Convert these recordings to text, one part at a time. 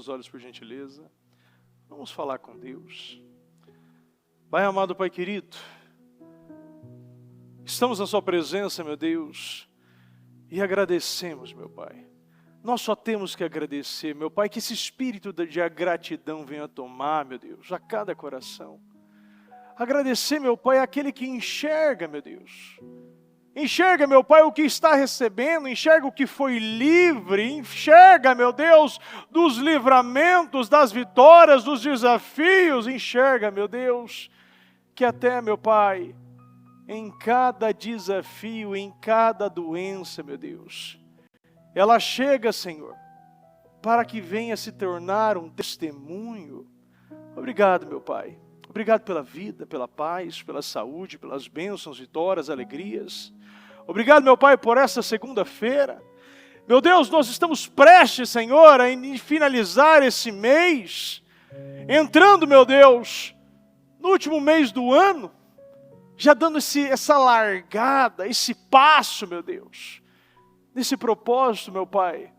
seus olhos, por gentileza. Vamos falar com Deus. Pai amado, Pai querido, estamos na sua presença, meu Deus, e agradecemos, meu Pai. Nós só temos que agradecer, meu Pai, que esse espírito de gratidão venha tomar, meu Deus, a cada coração. Agradecer, meu Pai, àquele que enxerga, meu Deus. Enxerga, meu Pai, o que está recebendo, enxerga o que foi livre, enxerga, meu Deus, dos livramentos, das vitórias, dos desafios, enxerga, meu Deus, que até, meu Pai, em cada desafio, em cada doença, meu Deus, ela chega, Senhor, para que venha se tornar um testemunho. Obrigado, meu Pai. Obrigado pela vida, pela paz, pela saúde, pelas bênçãos, vitórias, alegrias. Obrigado, meu Pai, por essa segunda-feira. Meu Deus, nós estamos prestes, Senhor, a finalizar esse mês, entrando, meu Deus, no último mês do ano, já dando essa largada, esse passo, meu Deus, nesse propósito, meu Pai,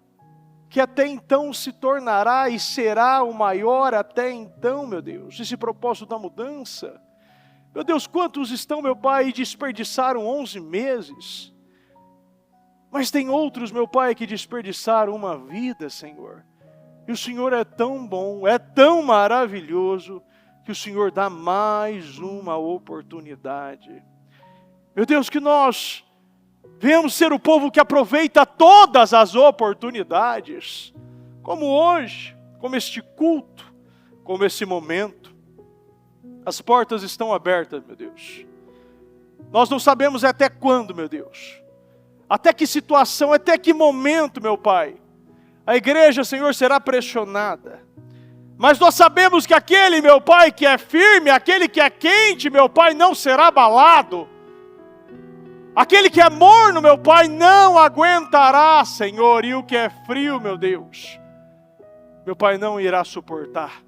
que até então se tornará e será o maior até então, meu Deus, esse propósito da mudança. Meu Deus, quantos estão, meu Pai, e desperdiçaram 11 meses, mas tem outros, meu Pai, que desperdiçaram uma vida, Senhor, e o Senhor é tão bom, é tão maravilhoso, que o Senhor dá mais uma oportunidade. Meu Deus, que nós venhamos ser o povo que aproveita todas as oportunidades, como hoje, como este culto, como esse momento. As portas estão abertas, meu Deus. Nós não sabemos até quando, meu Deus. Até que situação, até que momento, meu Pai, a igreja, Senhor, será pressionada. Mas nós sabemos que aquele, meu Pai, que é firme, aquele que é quente, meu Pai, não será abalado. Aquele que é morno, meu Pai, não aguentará, Senhor, e o que é frio, meu Deus, meu Pai, não irá suportar.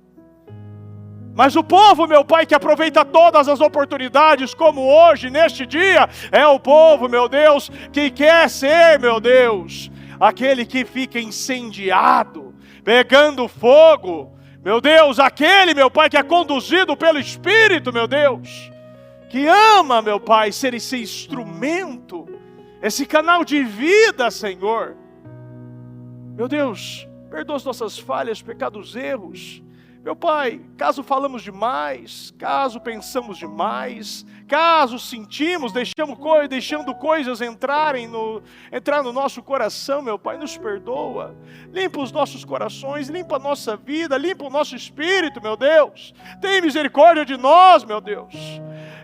Mas o povo, meu Pai, que aproveita todas as oportunidades, como hoje, neste dia, é o povo, meu Deus, que quer ser, meu Deus, aquele que fica incendiado, pegando fogo, meu Deus, aquele, meu Pai, que é conduzido pelo Espírito, meu Deus, que ama, meu Pai, ser esse instrumento, esse canal de vida, Senhor. Meu Deus, perdoa as nossas falhas, pecados, erros. Meu Pai, caso falamos demais, caso pensamos demais, caso sentimos, deixando coisas entrar no nosso coração, meu Pai, nos perdoa. Limpa os nossos corações, limpa a nossa vida, limpa o nosso espírito, meu Deus. Tem misericórdia de nós, meu Deus.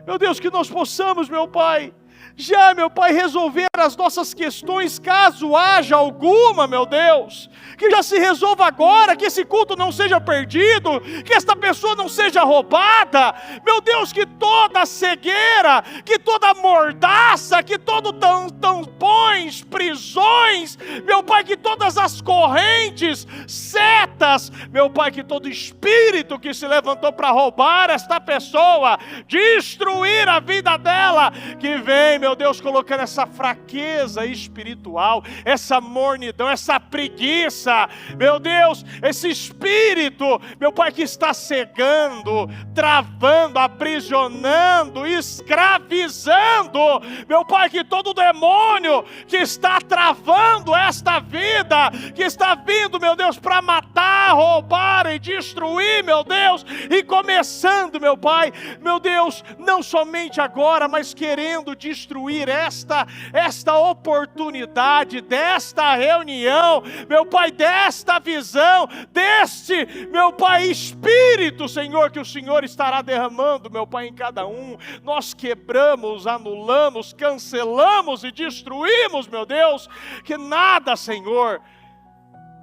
Meu Deus, que nós possamos, meu Pai, já, meu Pai, resolver as nossas questões, caso haja alguma, meu Deus, que já se resolva agora, que esse culto não seja perdido, que esta pessoa não seja roubada, meu Deus, que toda cegueira, que toda mordaça, que todo tampões, prisões, meu Pai, que todas as correntes, setas, meu Pai, que todo espírito que se levantou para roubar esta pessoa, destruir a vida dela, que vem, meu Deus, colocando essa fraqueza espiritual, essa mornidão, essa preguiça, meu Deus, esse espírito, meu Pai, que está cegando, travando, aprisionando, escravizando, meu Pai, que todo demônio que está travando esta vida, que está vindo, meu Deus, para matar, roubar e destruir, meu Deus, e começando, meu Pai, meu Deus, não somente agora, mas querendo destruir esta oportunidade, desta reunião, meu Pai, desta visão, deste, meu Pai, Espírito, Senhor, que o Senhor estará derramando, meu Pai, em cada um. Nós quebramos, anulamos, cancelamos e destruímos, meu Deus, que nada, Senhor,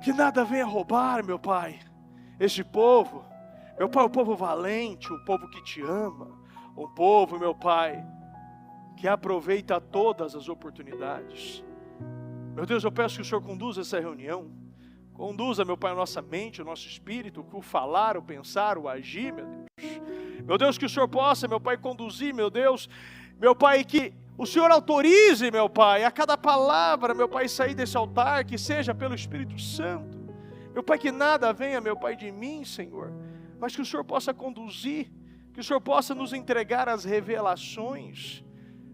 que nada venha roubar, meu Pai, este povo, meu Pai, o povo valente, o povo que te ama, o povo, meu Pai, que aproveita todas as oportunidades. Meu Deus, eu peço que o Senhor conduza essa reunião, conduza, meu Pai, a nossa mente, o nosso espírito, o falar, o pensar, o agir, meu Deus. Meu Deus, que o Senhor possa, meu Pai, conduzir, meu Deus, meu Pai, que o Senhor autorize, meu Pai, a cada palavra, meu Pai, sair desse altar, que seja pelo Espírito Santo. Meu Pai, que nada venha, meu Pai, de mim, Senhor, mas que o Senhor possa conduzir, que o Senhor possa nos entregar as revelações,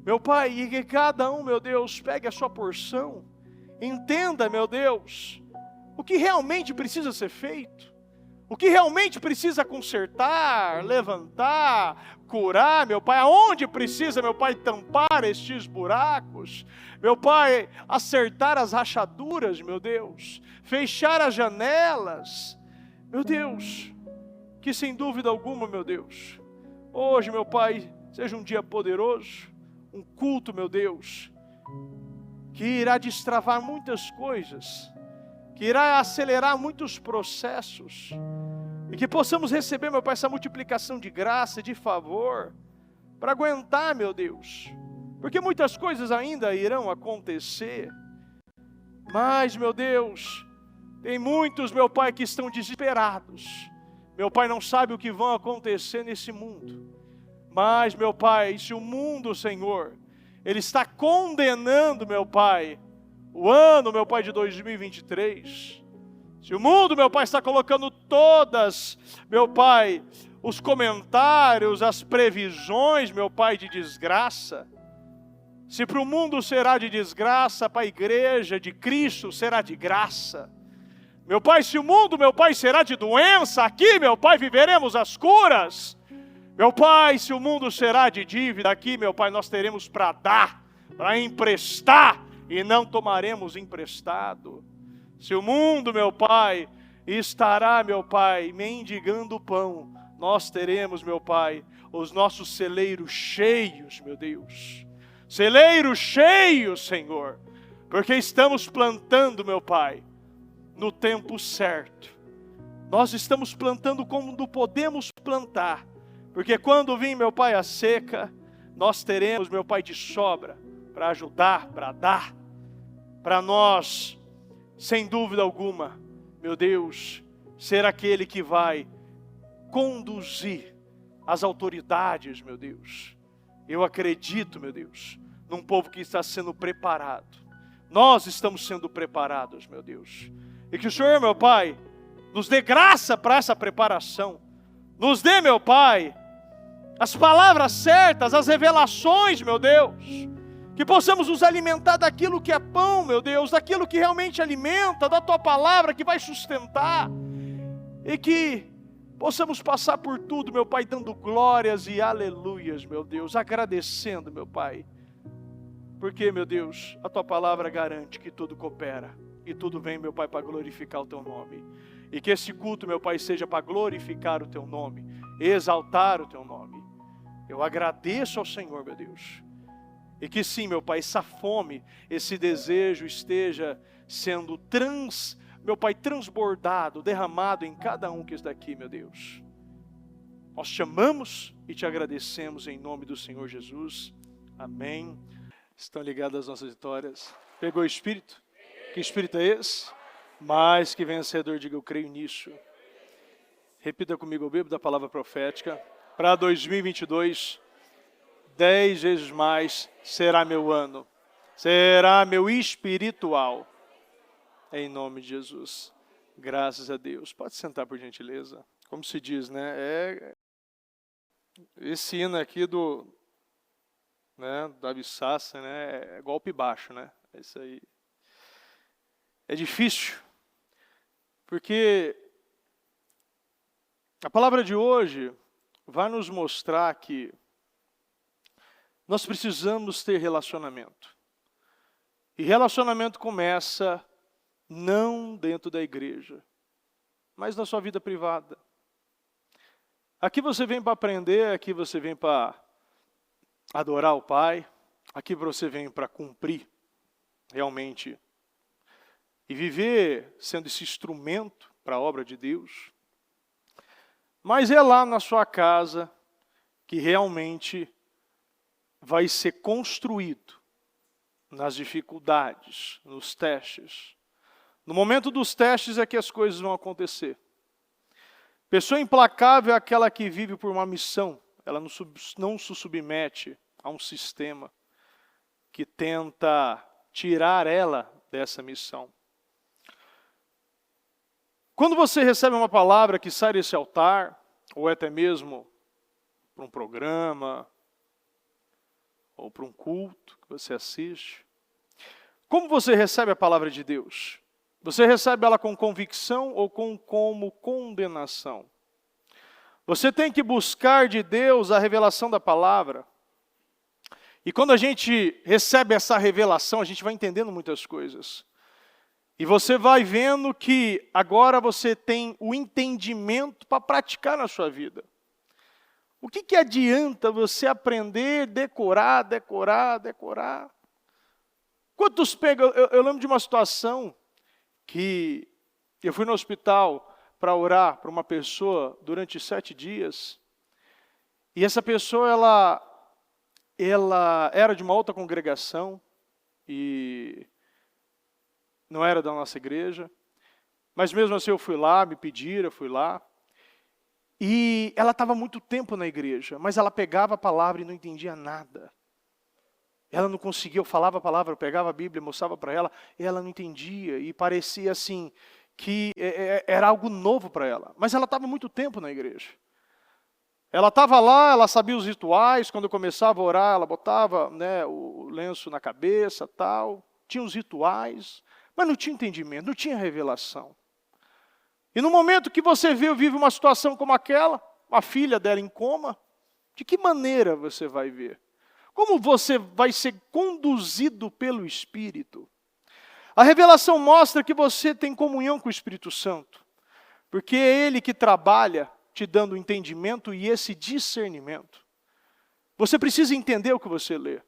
meu Pai, e que cada um, meu Deus, pegue a sua porção, entenda, meu Deus, o que realmente precisa ser feito, o que realmente precisa consertar, levantar, curar, meu Pai, aonde precisa, meu Pai, tampar estes buracos, meu Pai, acertar as rachaduras, meu Deus, fechar as janelas, meu Deus, que sem dúvida alguma, meu Deus, hoje, meu Pai, seja um dia poderoso, um culto, meu Deus, que irá destravar muitas coisas, que irá acelerar muitos processos, e que possamos receber, meu Pai, essa multiplicação de graça, de favor, para aguentar, meu Deus, porque muitas coisas ainda irão acontecer, mas, meu Deus, tem muitos, meu Pai, que estão desesperados, meu Pai, não sabe o que vai acontecer nesse mundo, mas, meu Pai, se o mundo, Senhor, ele está condenando, meu Pai, o ano, meu Pai, de 2023, se o mundo, meu Pai, está colocando todas, meu Pai, os comentários, as previsões, meu Pai, de desgraça, se para o mundo será de desgraça, para a igreja de Cristo será de graça. Meu Pai, se o mundo, meu Pai, será de doença, aqui, meu Pai, viveremos as curas. Meu Pai, se o mundo será de dívida, aqui, meu Pai, nós teremos para dar, para emprestar, e não tomaremos emprestado. Se o mundo, meu Pai, estará, meu Pai, mendigando pão, nós teremos, meu Pai, os nossos celeiros cheios, meu Deus. Celeiros cheios, Senhor, porque estamos plantando, meu Pai, no tempo certo. Nós estamos plantando como podemos plantar, porque quando vir, meu Pai, a seca, nós teremos, meu Pai, de sobra, para ajudar, para dar, para nós, sem dúvida alguma, meu Deus, ser aquele que vai conduzir as autoridades, meu Deus. Eu acredito, meu Deus, num povo que está sendo preparado. Nós estamos sendo preparados, meu Deus. E que o Senhor, meu Pai, nos dê graça para essa preparação. Nos dê, meu Pai, as palavras certas, as revelações, meu Deus. Que possamos nos alimentar daquilo que é pão, meu Deus, daquilo que realmente alimenta, da Tua palavra que vai sustentar. E que possamos passar por tudo, meu Pai, dando glórias e aleluias, meu Deus, agradecendo, meu Pai. Porque, meu Deus, a Tua palavra garante que tudo coopera. E tudo vem, meu Pai, para glorificar o Teu nome. E que esse culto, meu Pai, seja para glorificar o Teu nome, exaltar o Teu nome. Eu agradeço ao Senhor, meu Deus. E que sim, meu Pai, essa fome, esse desejo esteja sendo meu Pai, transbordado, derramado em cada um que está aqui, meu Deus. Nós te amamos e te agradecemos em nome do Senhor Jesus. Amém. Estão ligadas as nossas vitórias? Pegou o Espírito? Que Espírito é esse? Mais que vencedor, diga eu creio nisso. Repita comigo, eu bebo da palavra profética. Para 2022, 10 vezes mais será meu ano. Será meu espiritual. Em nome de Jesus. Graças a Deus. Pode sentar, por gentileza. Como se diz, né? Esse hino aqui da Abissassa, né? É golpe baixo, né? É isso aí. É difícil. Porque a palavra de hoje vai nos mostrar que nós precisamos ter relacionamento. E relacionamento começa não dentro da igreja, mas na sua vida privada. Aqui você vem para aprender, aqui você vem para adorar o Pai, aqui você vem para cumprir realmente e viver sendo esse instrumento para a obra de Deus. Mas é lá na sua casa que realmente vai ser construído nas dificuldades, nos testes. No momento dos testes é que as coisas vão acontecer. Pessoa implacável é aquela que vive por uma missão. Ela não se submete a um sistema que tenta tirar ela dessa missão. Quando você recebe uma palavra que sai desse altar, ou até mesmo para um programa, ou para um culto que você assiste, como você recebe a palavra de Deus? Você recebe ela com convicção ou como condenação? Você tem que buscar de Deus a revelação da palavra. E quando a gente recebe essa revelação, a gente vai entendendo muitas coisas. E você vai vendo que agora você tem o entendimento para praticar na sua vida. O que adianta você aprender, decorar? Quantos pegam? Eu lembro de uma situação que eu fui no hospital para orar para uma pessoa durante 7 dias. E essa pessoa, ela era de uma outra congregação e não era da nossa igreja. Mas mesmo assim eu fui lá, me pediram, eu fui lá. E ela estava muito tempo na igreja, mas ela pegava a palavra e não entendia nada. Ela não conseguia, eu falava a palavra, eu pegava a Bíblia, mostrava para ela, e ela não entendia. E parecia assim, que era algo novo para ela. Mas ela estava muito tempo na igreja. Ela estava lá, ela sabia os rituais, quando eu começava a orar, ela botava, né, o lenço na cabeça, tal. Tinha os rituais, mas não tinha entendimento, não tinha revelação. E no momento que você vive uma situação como aquela, a filha dela em coma, de que maneira você vai ver? Como você vai ser conduzido pelo Espírito? A revelação mostra que você tem comunhão com o Espírito Santo, porque é Ele que trabalha te dando entendimento e esse discernimento. Você precisa entender o que você lê.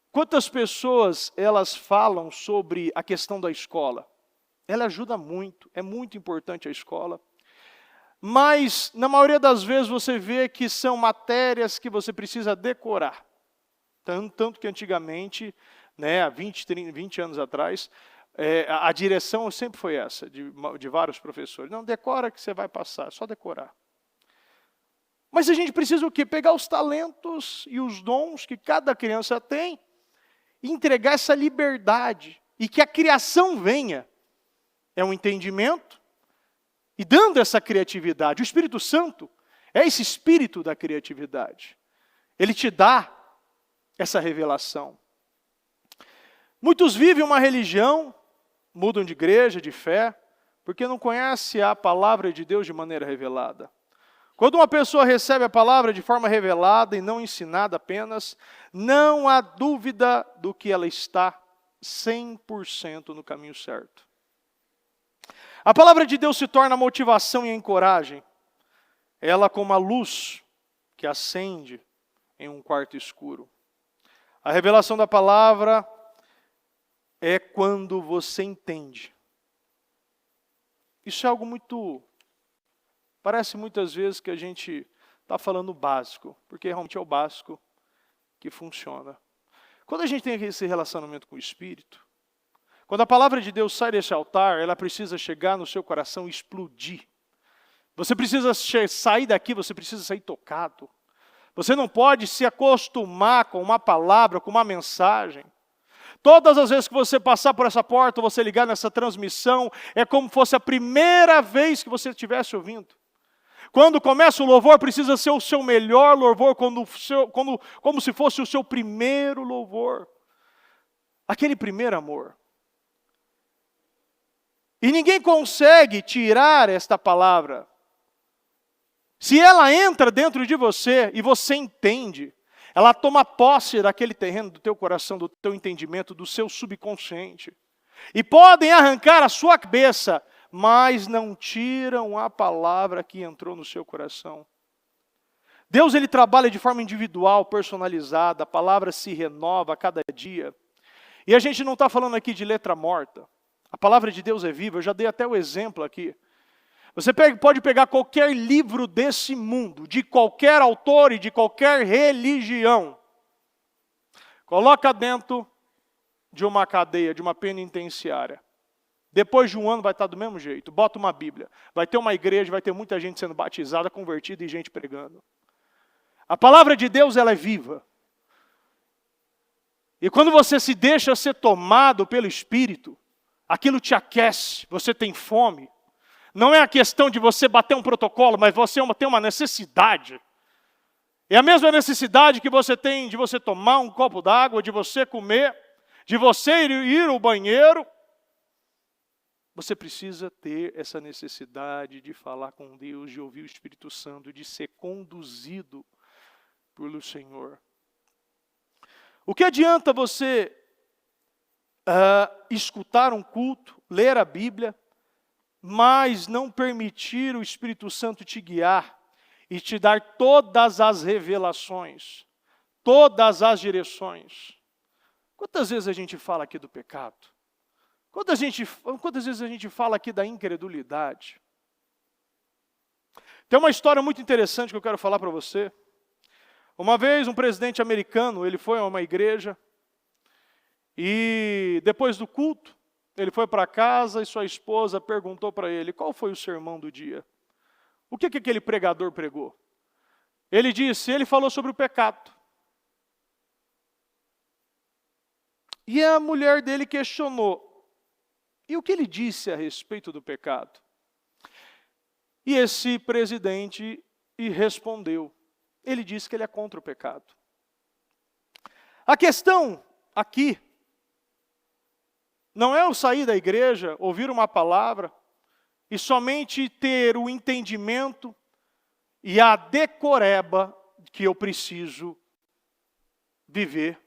Quantas pessoas elas falam sobre a questão da escola? Ela ajuda muito, é muito importante a escola. Mas, na maioria das vezes, você vê que são matérias que você precisa decorar. Tanto que antigamente, né, há 20 anos atrás, a direção sempre foi essa, de vários professores. Não, decora que você vai passar, é só decorar. Mas a gente precisa o quê? Pegar os talentos e os dons que cada criança tem e entregar essa liberdade. E que a criação venha. É um entendimento e dando essa criatividade. O Espírito Santo é esse espírito da criatividade. Ele te dá essa revelação. Muitos vivem uma religião, mudam de igreja, de fé, porque não conhecem a palavra de Deus de maneira revelada. Quando uma pessoa recebe a palavra de forma revelada e não ensinada apenas, não há dúvida do que ela está 100% no caminho certo. A palavra de Deus se torna motivação e encoragem. Ela como a luz que acende em um quarto escuro. A revelação da palavra é quando você entende. Isso é algo muito... Parece muitas vezes que a gente está falando básico, porque realmente é o básico que funciona. Quando a gente tem esse relacionamento com o Espírito, quando a palavra de Deus sai desse altar, ela precisa chegar no seu coração e explodir. Você precisa sair daqui, você precisa sair tocado. Você não pode se acostumar com uma palavra, com uma mensagem. Todas as vezes que você passar por essa porta, você ligar nessa transmissão, é como se fosse a primeira vez que você estivesse ouvindo. Quando começa o louvor, precisa ser o seu melhor louvor, como se fosse o seu primeiro louvor. Aquele primeiro amor. E ninguém consegue tirar esta palavra. Se ela entra dentro de você e você entende, ela toma posse daquele terreno do teu coração, do teu entendimento, do seu subconsciente. E podem arrancar a sua cabeça, mas não tiram a palavra que entrou no seu coração. Deus ele trabalha de forma individual, personalizada, a palavra se renova a cada dia. E a gente não está falando aqui de letra morta. A palavra de Deus é viva, eu já dei até o exemplo aqui. Você pode pegar qualquer livro desse mundo, de qualquer autor e de qualquer religião. Coloca dentro de uma cadeia, de uma penitenciária. Depois de um ano vai estar do mesmo jeito. Bota uma Bíblia. Vai ter uma igreja, vai ter muita gente sendo batizada, convertida e gente pregando. A palavra de Deus ela é viva. E quando você se deixa ser tomado pelo Espírito, aquilo te aquece, você tem fome. Não é a questão de você bater um protocolo, mas você tem uma necessidade. É a mesma necessidade que você tem de você tomar um copo d'água, de você comer, de você ir ao banheiro. Você precisa ter essa necessidade de falar com Deus, de ouvir o Espírito Santo, de ser conduzido pelo Senhor. O que adianta você escutar um culto, ler a Bíblia, mas não permitir o Espírito Santo te guiar e te dar todas as revelações, todas as direções? Quantas vezes a gente fala aqui do pecado? Quantas vezes a gente fala aqui da incredulidade? Tem uma história muito interessante que eu quero falar para você. Uma vez um presidente americano, ele foi a uma igreja e depois do culto, ele foi para casa e sua esposa perguntou para ele, qual foi o sermão do dia? O que aquele pregador pregou? Ele disse, ele falou sobre o pecado. E a mulher dele questionou, e o que ele disse a respeito do pecado? E esse presidente respondeu, ele disse que ele é contra o pecado. A questão aqui não é eu sair da igreja, ouvir uma palavra e somente ter o entendimento e a decoreba que eu preciso viver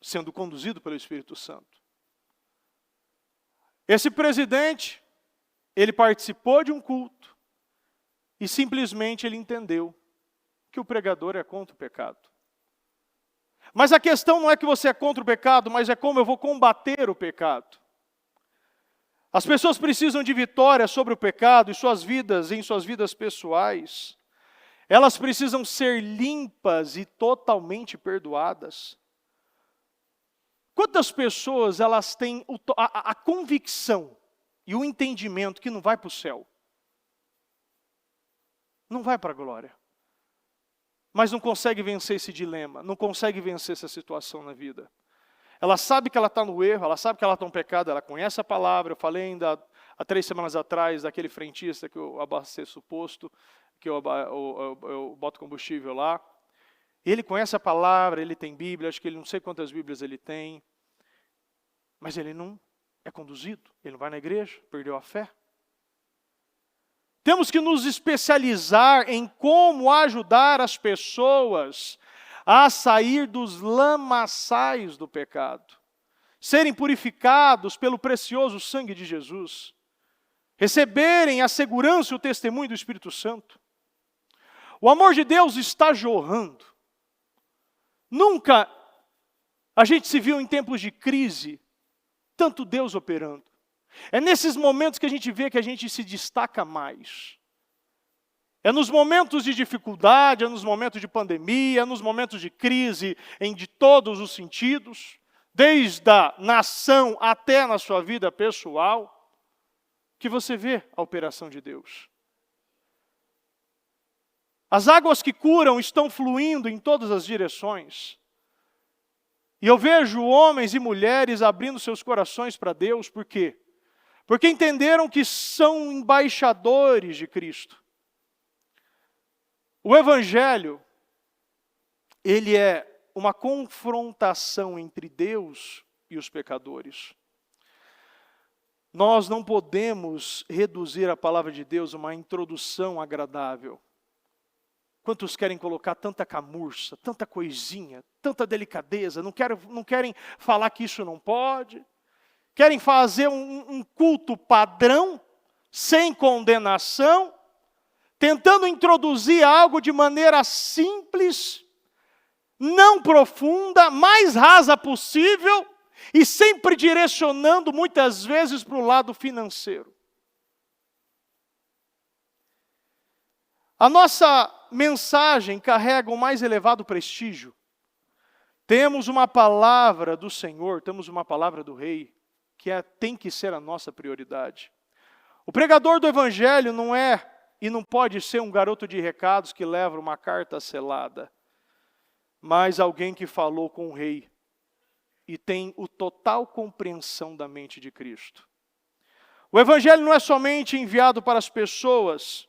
sendo conduzido pelo Espírito Santo. Esse presidente, ele participou de um culto e simplesmente ele entendeu que o pregador é contra o pecado. Mas a questão não é que você é contra o pecado, mas é como eu vou combater o pecado. As pessoas precisam de vitória sobre o pecado em suas vidas pessoais. Elas precisam ser limpas e totalmente perdoadas. Quantas pessoas elas têm a convicção e o entendimento que não vai para o céu? Não vai para a glória. Mas não consegue vencer esse dilema, não consegue vencer essa situação na vida. Ela sabe que ela está no erro, ela sabe que ela está no pecado, ela conhece a palavra. Eu falei ainda há 3 semanas atrás daquele frentista que eu abasteço o posto, que eu boto combustível lá. Ele conhece a palavra, ele tem Bíblia, acho que ele não sei quantas Bíblias ele tem. Mas ele não é conduzido, ele não vai na igreja, perdeu a fé. Temos que nos especializar em como ajudar as pessoas a sair dos lamaçais do pecado, serem purificados pelo precioso sangue de Jesus, receberem a segurança e o testemunho do Espírito Santo. O amor de Deus está jorrando. Nunca a gente se viu em tempos de crise, tanto Deus operando. É nesses momentos que a gente vê que a gente se destaca mais. É nos momentos de dificuldade, é nos momentos de pandemia, é nos momentos de crise, de todos os sentidos, desde a nação até na sua vida pessoal, que você vê a operação de Deus. As águas que curam estão fluindo em todas as direções. E eu vejo homens e mulheres abrindo seus corações para Deus, por quê? Porque entenderam que são embaixadores de Cristo. O Evangelho, ele é uma confrontação entre Deus e os pecadores. Nós não podemos reduzir a palavra de Deus a uma introdução agradável. Quantos querem colocar tanta camurça, tanta coisinha, tanta delicadeza, não querem falar que isso não pode, querem fazer um culto padrão, sem condenação, tentando introduzir algo de maneira simples, não profunda, mais rasa possível, e sempre direcionando muitas vezes para o lado financeiro. A nossa mensagem carrega o mais elevado prestígio. Temos uma palavra do Senhor, temos uma palavra do Rei, que tem que ser a nossa prioridade. O pregador do Evangelho não é e não pode ser um garoto de recados que leva uma carta selada, mas alguém que falou com o Rei e tem o total compreensão da mente de Cristo. O Evangelho não é somente enviado para as pessoas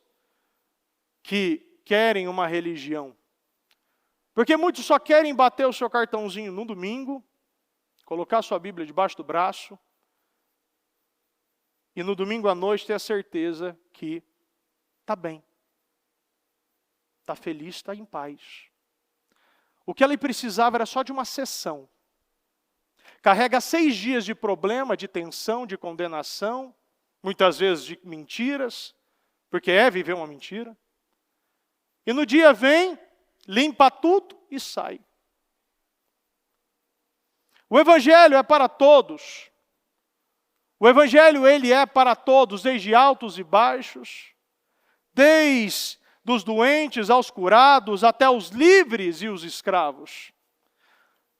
que querem uma religião. Porque muitos só querem bater o seu cartãozinho no domingo, colocar sua Bíblia debaixo do braço, e no domingo à noite ter a certeza que está bem, está feliz, está em paz. O que ele precisava era só de uma sessão. Carrega 6 dias de problema, de tensão, de condenação, muitas vezes de mentiras, porque é viver uma mentira. E no dia vem, limpa tudo e sai. O Evangelho é para todos. O Evangelho, ele é para todos, desde altos e baixos, desde os doentes aos curados, até os livres e os escravos.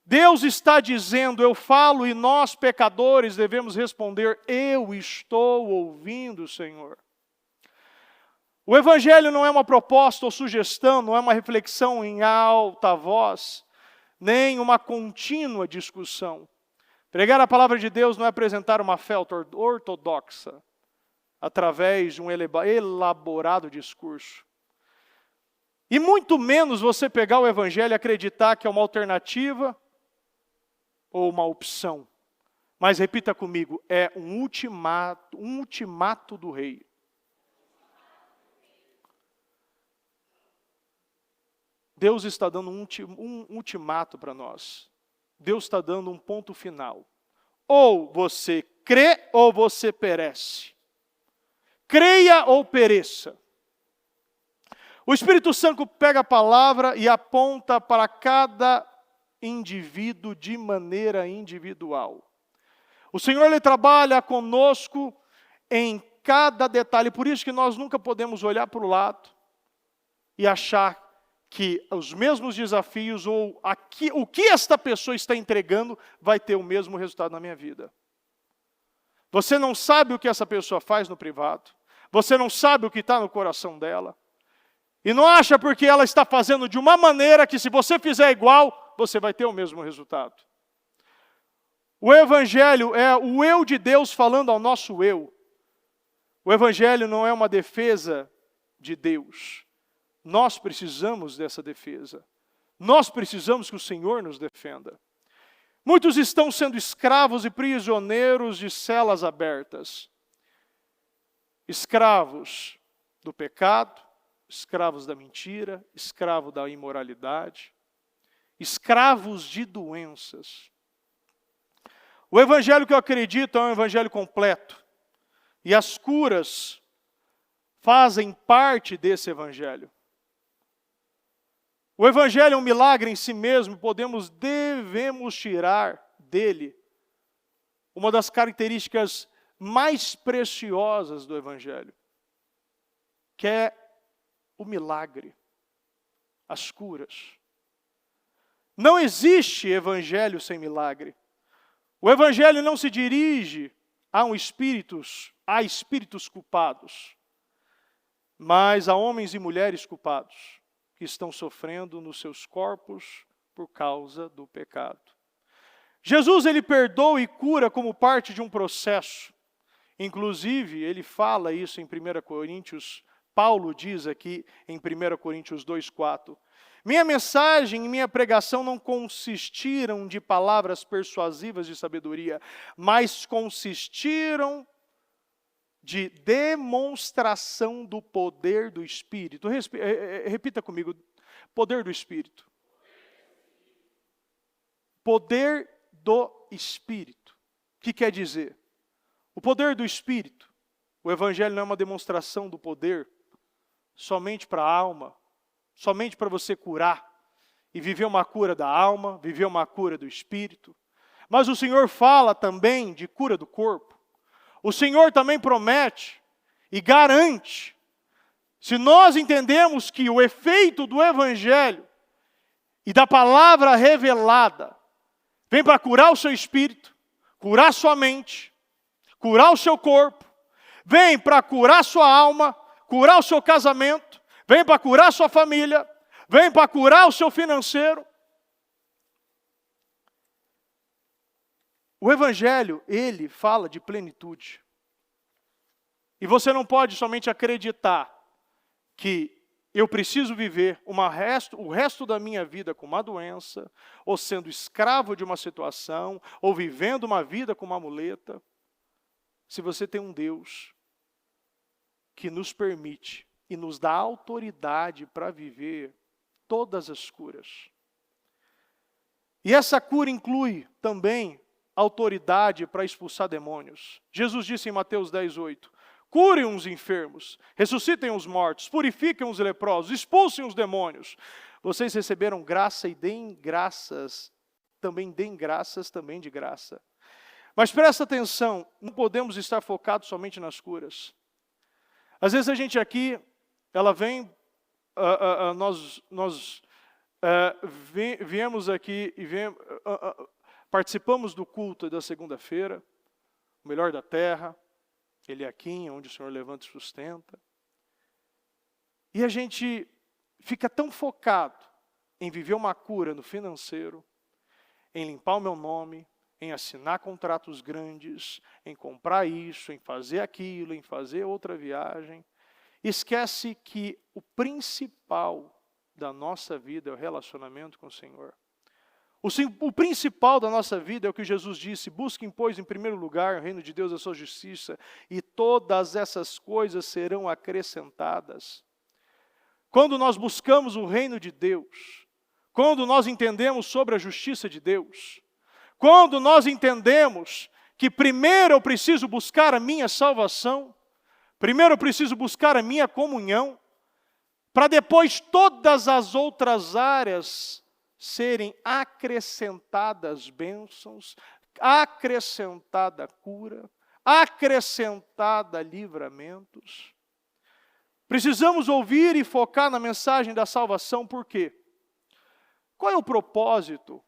Deus está dizendo, eu falo, e nós, pecadores, devemos responder, eu estou ouvindo, Senhor. O Evangelho não é uma proposta ou sugestão, não é uma reflexão em alta voz, nem uma contínua discussão. Pregar a palavra de Deus não é apresentar uma fé ortodoxa, através de um elaborado discurso. E muito menos você pegar o Evangelho e acreditar que é uma alternativa ou uma opção. Mas repita comigo, é um ultimato do rei. Deus está dando um ultimato para nós. Deus está dando um ponto final. Ou você crê ou você perece. Creia ou pereça. O Espírito Santo pega a palavra e aponta para cada indivíduo de maneira individual. O Senhor, ele trabalha conosco em cada detalhe. Por isso que nós nunca podemos olhar para o lado e achar que os mesmos desafios ou o que esta pessoa está entregando vai ter o mesmo resultado na minha vida. Você não sabe o que essa pessoa faz no privado. Você não sabe o que está no coração dela. E não acha porque ela está fazendo de uma maneira que se você fizer igual, você vai ter o mesmo resultado. O Evangelho é o eu de Deus falando ao nosso eu. O Evangelho não é uma defesa de Deus. Nós precisamos dessa defesa. Nós precisamos que o Senhor nos defenda. Muitos estão sendo escravos e prisioneiros de celas abertas. Escravos do pecado, escravos da mentira, escravos da imoralidade, escravos de doenças. O Evangelho que eu acredito é um Evangelho completo. E as curas fazem parte desse Evangelho. O Evangelho é um milagre em si mesmo, devemos tirar dele uma das características mais preciosas do Evangelho, que é o milagre, as curas. Não existe Evangelho sem milagre. O Evangelho não se dirige a espíritos culpados, mas a homens e mulheres culpados, que estão sofrendo nos seus corpos por causa do pecado. Jesus, ele perdoa e cura como parte de um processo. Inclusive, ele fala isso em 1 Coríntios, Paulo diz aqui em 1 Coríntios 2,4. Minha mensagem e minha pregação não consistiram de palavras persuasivas de sabedoria, mas consistiram de demonstração do poder do Espírito. Repita comigo, poder do Espírito. Poder do Espírito. O que quer dizer? O poder do Espírito. O Evangelho não é uma demonstração do poder somente para a alma, somente para você curar e viver uma cura da alma, viver uma cura do Espírito. Mas o Senhor fala também de cura do corpo. O Senhor também promete e garante, se nós entendemos que o efeito do Evangelho e da palavra revelada vem para curar o seu espírito, curar sua mente, curar o seu corpo, vem para curar sua alma, curar o seu casamento, vem para curar sua família, vem para curar o seu financeiro. O Evangelho, ele fala de plenitude. E você não pode somente acreditar que eu preciso viver o resto da minha vida com uma doença, ou sendo escravo de uma situação, ou vivendo uma vida com uma muleta, se você tem um Deus que nos permite e nos dá autoridade para viver todas as curas. E essa cura inclui também autoridade para expulsar demônios. Jesus disse em Mateus 10:8, curem os enfermos, ressuscitem os mortos, purifiquem os leprosos, expulsem os demônios. Vocês receberam graça e deem graças também de graça. Mas presta atenção, não podemos estar focados somente nas curas. Às vezes a gente aqui, ela vem, nós viemos aqui e participamos do culto da segunda-feira, o melhor da terra, Eliaquim, onde o Senhor levanta e sustenta. E a gente fica tão focado em viver uma cura no financeiro, em limpar o meu nome, em assinar contratos grandes, em comprar isso, em fazer aquilo, em fazer outra viagem. Esquece que o principal da nossa vida é o relacionamento com o Senhor. O principal da nossa vida é o que Jesus disse, busquem, pois, em primeiro lugar o reino de Deus e a sua justiça, e todas essas coisas serão acrescentadas. Quando nós buscamos o reino de Deus, quando nós entendemos sobre a justiça de Deus, quando nós entendemos que primeiro eu preciso buscar a minha salvação, primeiro eu preciso buscar a minha comunhão, para depois todas as outras áreas serem acrescentadas bênçãos, acrescentada cura, acrescentada livramentos. Precisamos ouvir e focar na mensagem da salvação, por quê? Qual é o propósito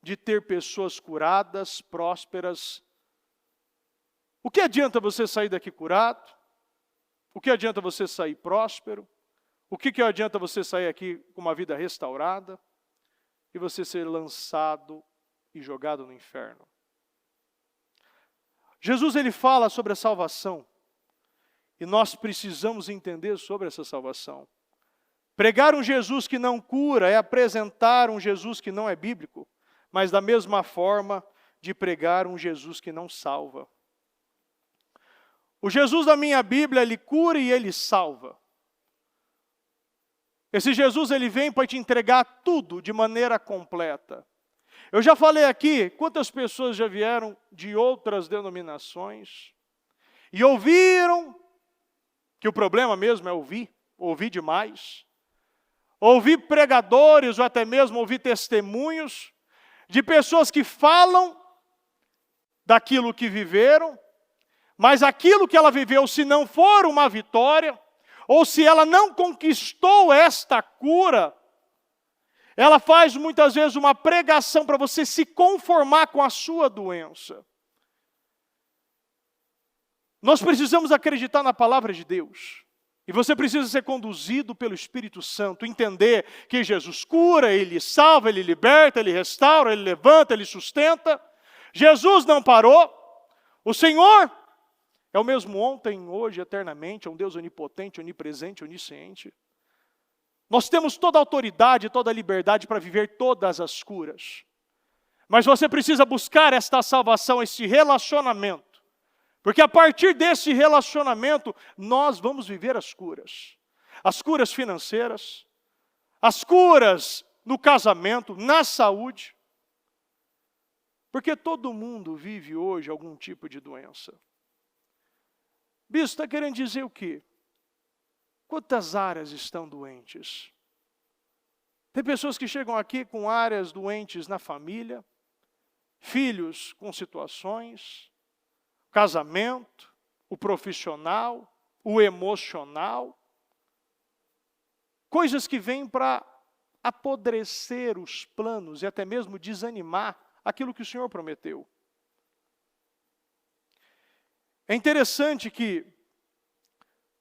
de ter pessoas curadas, prósperas? O que adianta você sair daqui curado? O que adianta você sair próspero? O que adianta você sair aqui com uma vida restaurada e você ser lançado e jogado no inferno? Jesus, ele fala sobre a salvação e nós precisamos entender sobre essa salvação. Pregar um Jesus que não cura é apresentar um Jesus que não é bíblico, mas da mesma forma de pregar um Jesus que não salva. O Jesus da minha Bíblia, ele cura e ele salva. Esse Jesus, ele vem para te entregar tudo de maneira completa. Eu já falei aqui, quantas pessoas já vieram de outras denominações e ouviram que o problema mesmo é ouvir demais. Ouvir pregadores ou até mesmo ouvir testemunhos de pessoas que falam daquilo que viveram, mas aquilo que ela viveu, se não for uma vitória, ou se ela não conquistou esta cura, ela faz muitas vezes uma pregação para você se conformar com a sua doença. Nós precisamos acreditar na palavra de Deus. E você precisa ser conduzido pelo Espírito Santo, entender que Jesus cura, Ele salva, Ele liberta, Ele restaura, Ele levanta, Ele sustenta. Jesus não parou. O Senhor é o mesmo ontem, hoje, eternamente, é um Deus onipotente, onipresente, onisciente. Nós temos toda a autoridade, toda a liberdade para viver todas as curas. Mas você precisa buscar esta salvação, esse relacionamento. Porque a partir desse relacionamento, nós vamos viver as curas. As curas financeiras, as curas no casamento, na saúde. Porque todo mundo vive hoje algum tipo de doença. Bispo, está querendo dizer o quê? Quantas áreas estão doentes? Tem pessoas que chegam aqui com áreas doentes na família, filhos com situações, casamento, o profissional, o emocional. Coisas que vêm para apodrecer os planos e até mesmo desanimar aquilo que o Senhor prometeu. É interessante que,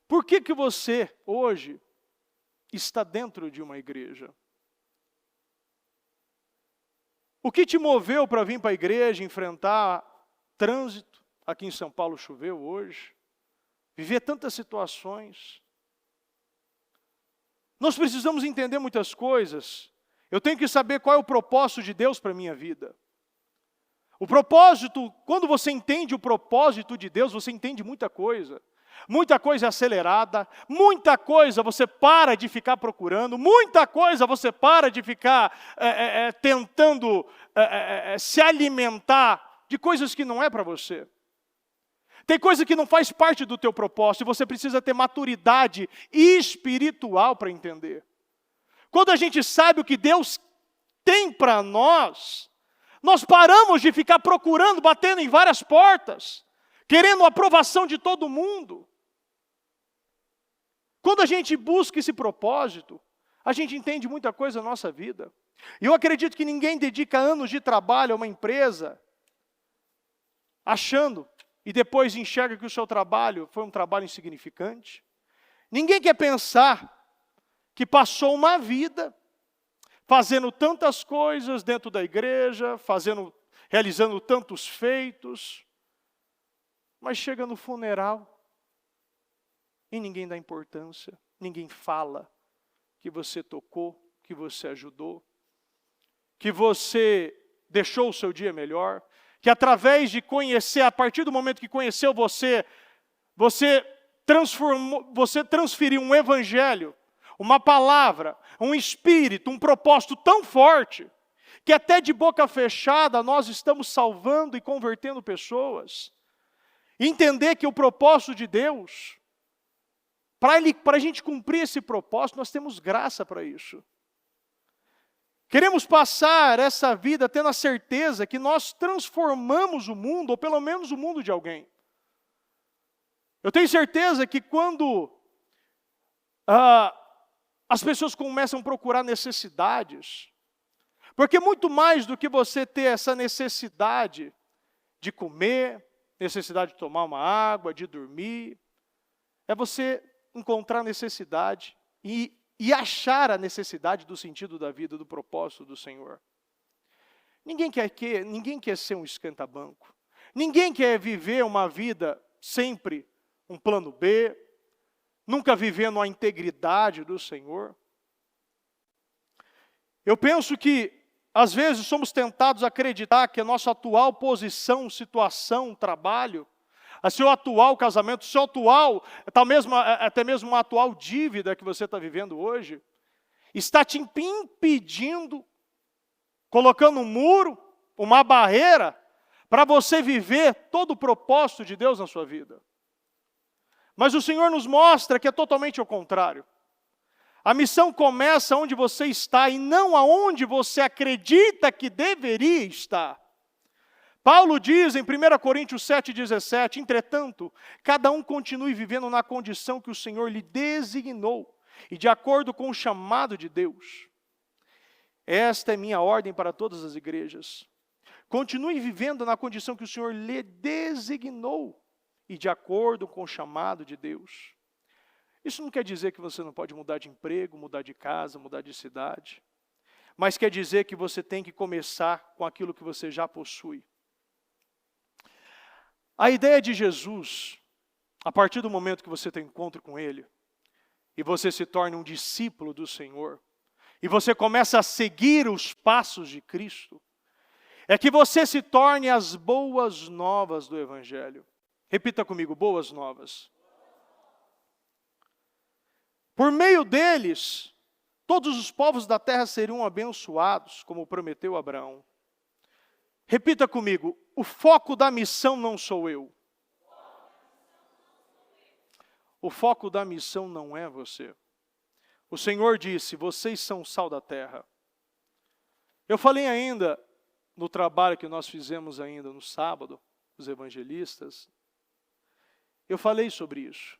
por que você hoje está dentro de uma igreja? O que te moveu para vir para a igreja, enfrentar trânsito? Aqui em São Paulo choveu hoje. viver tantas situações. Nós precisamos entender muitas coisas. Eu tenho que saber qual é o propósito de Deus para a minha vida. O propósito, quando você entende o propósito de Deus, você entende muita coisa. Muita coisa é acelerada, muita coisa você para de ficar procurando, muita coisa você para de ficar tentando se alimentar de coisas que não é para você. Tem coisa que não faz parte do teu propósito e você precisa ter maturidade espiritual para entender. Quando a gente sabe o que Deus tem para nós, nós paramos de ficar procurando, batendo em várias portas, querendo a aprovação de todo mundo. Quando a gente busca esse propósito, a gente entende muita coisa na nossa vida. E eu acredito que ninguém dedica anos de trabalho a uma empresa, achando, e depois enxerga que o seu trabalho foi um trabalho insignificante. Ninguém quer pensar que passou uma vida fazendo tantas coisas dentro da igreja, realizando tantos feitos, mas chega no funeral e ninguém dá importância, ninguém fala que você tocou, que você ajudou, que você deixou o seu dia melhor, que através de conhecer, a partir do momento que conheceu você transferiu um evangelho, uma palavra, um espírito, um propósito tão forte, que até de boca fechada nós estamos salvando e convertendo pessoas. Entender que o propósito de Deus, para a gente cumprir esse propósito, nós temos graça para isso. Queremos passar essa vida tendo a certeza que nós transformamos o mundo, ou pelo menos o mundo de alguém. Eu tenho certeza que quando as pessoas começam a procurar necessidades, porque muito mais do que você ter essa necessidade de comer, necessidade de tomar uma água, de dormir, é você encontrar necessidade e achar a necessidade do sentido da vida, do propósito do Senhor. Ninguém quer ser um esquenta-banco. Ninguém quer viver uma vida sempre um plano B, nunca vivendo a integridade do Senhor. Eu penso que, às vezes, somos tentados a acreditar que a nossa atual posição, situação, trabalho, a seu atual casamento, seu atual, até mesmo uma atual dívida que você está vivendo hoje, está te impedindo, colocando um muro, uma barreira, para você viver todo o propósito de Deus na sua vida. Mas o Senhor nos mostra que é totalmente ao contrário. A missão começa onde você está e não aonde você acredita que deveria estar. Paulo diz em 1 Coríntios 7,17, entretanto, cada um continue vivendo na condição que o Senhor lhe designou e de acordo com o chamado de Deus. Esta é minha ordem para todas as igrejas. Continue vivendo na condição que o Senhor lhe designou e de acordo com o chamado de Deus. Isso não quer dizer que você não pode mudar de emprego, mudar de casa, mudar de cidade, mas quer dizer que você tem que começar com aquilo que você já possui. A ideia de Jesus, a partir do momento que você tem encontro com Ele, e você se torna um discípulo do Senhor, e você começa a seguir os passos de Cristo, é que você se torne as boas novas do Evangelho. Repita comigo, boas novas. Por meio deles, todos os povos da terra seriam abençoados, como prometeu Abraão. Repita comigo, o foco da missão não sou eu. O foco da missão não é você. O Senhor disse, vocês são o sal da terra. Eu falei ainda, no trabalho que nós fizemos ainda no sábado, os evangelistas, eu falei sobre isso.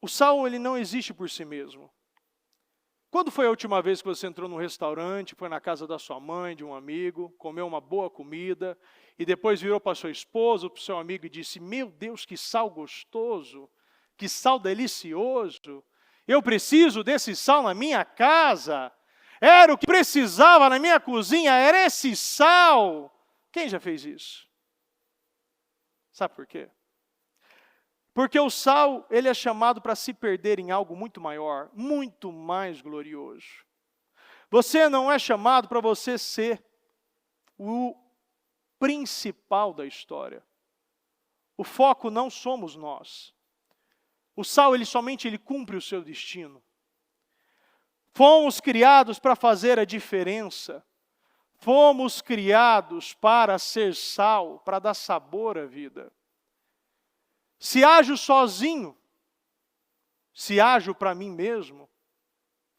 O sal, ele não existe por si mesmo. Quando foi a última vez que você entrou num restaurante, foi na casa da sua mãe, de um amigo, comeu uma boa comida, e depois virou para sua esposa, para o seu amigo e disse, meu Deus, que sal gostoso, que sal delicioso, eu preciso desse sal na minha casa, era o que precisava na minha cozinha, era esse sal. Quem já fez isso? Sabe por quê? Porque o sal, ele é chamado para se perder em algo muito maior, muito mais glorioso. Você não é chamado para você ser o principal da história. O foco não somos nós. O sal, ele cumpre o seu destino. Fomos criados para fazer a diferença. Fomos criados para ser sal, para dar sabor à vida. Se ajo sozinho, se ajo para mim mesmo,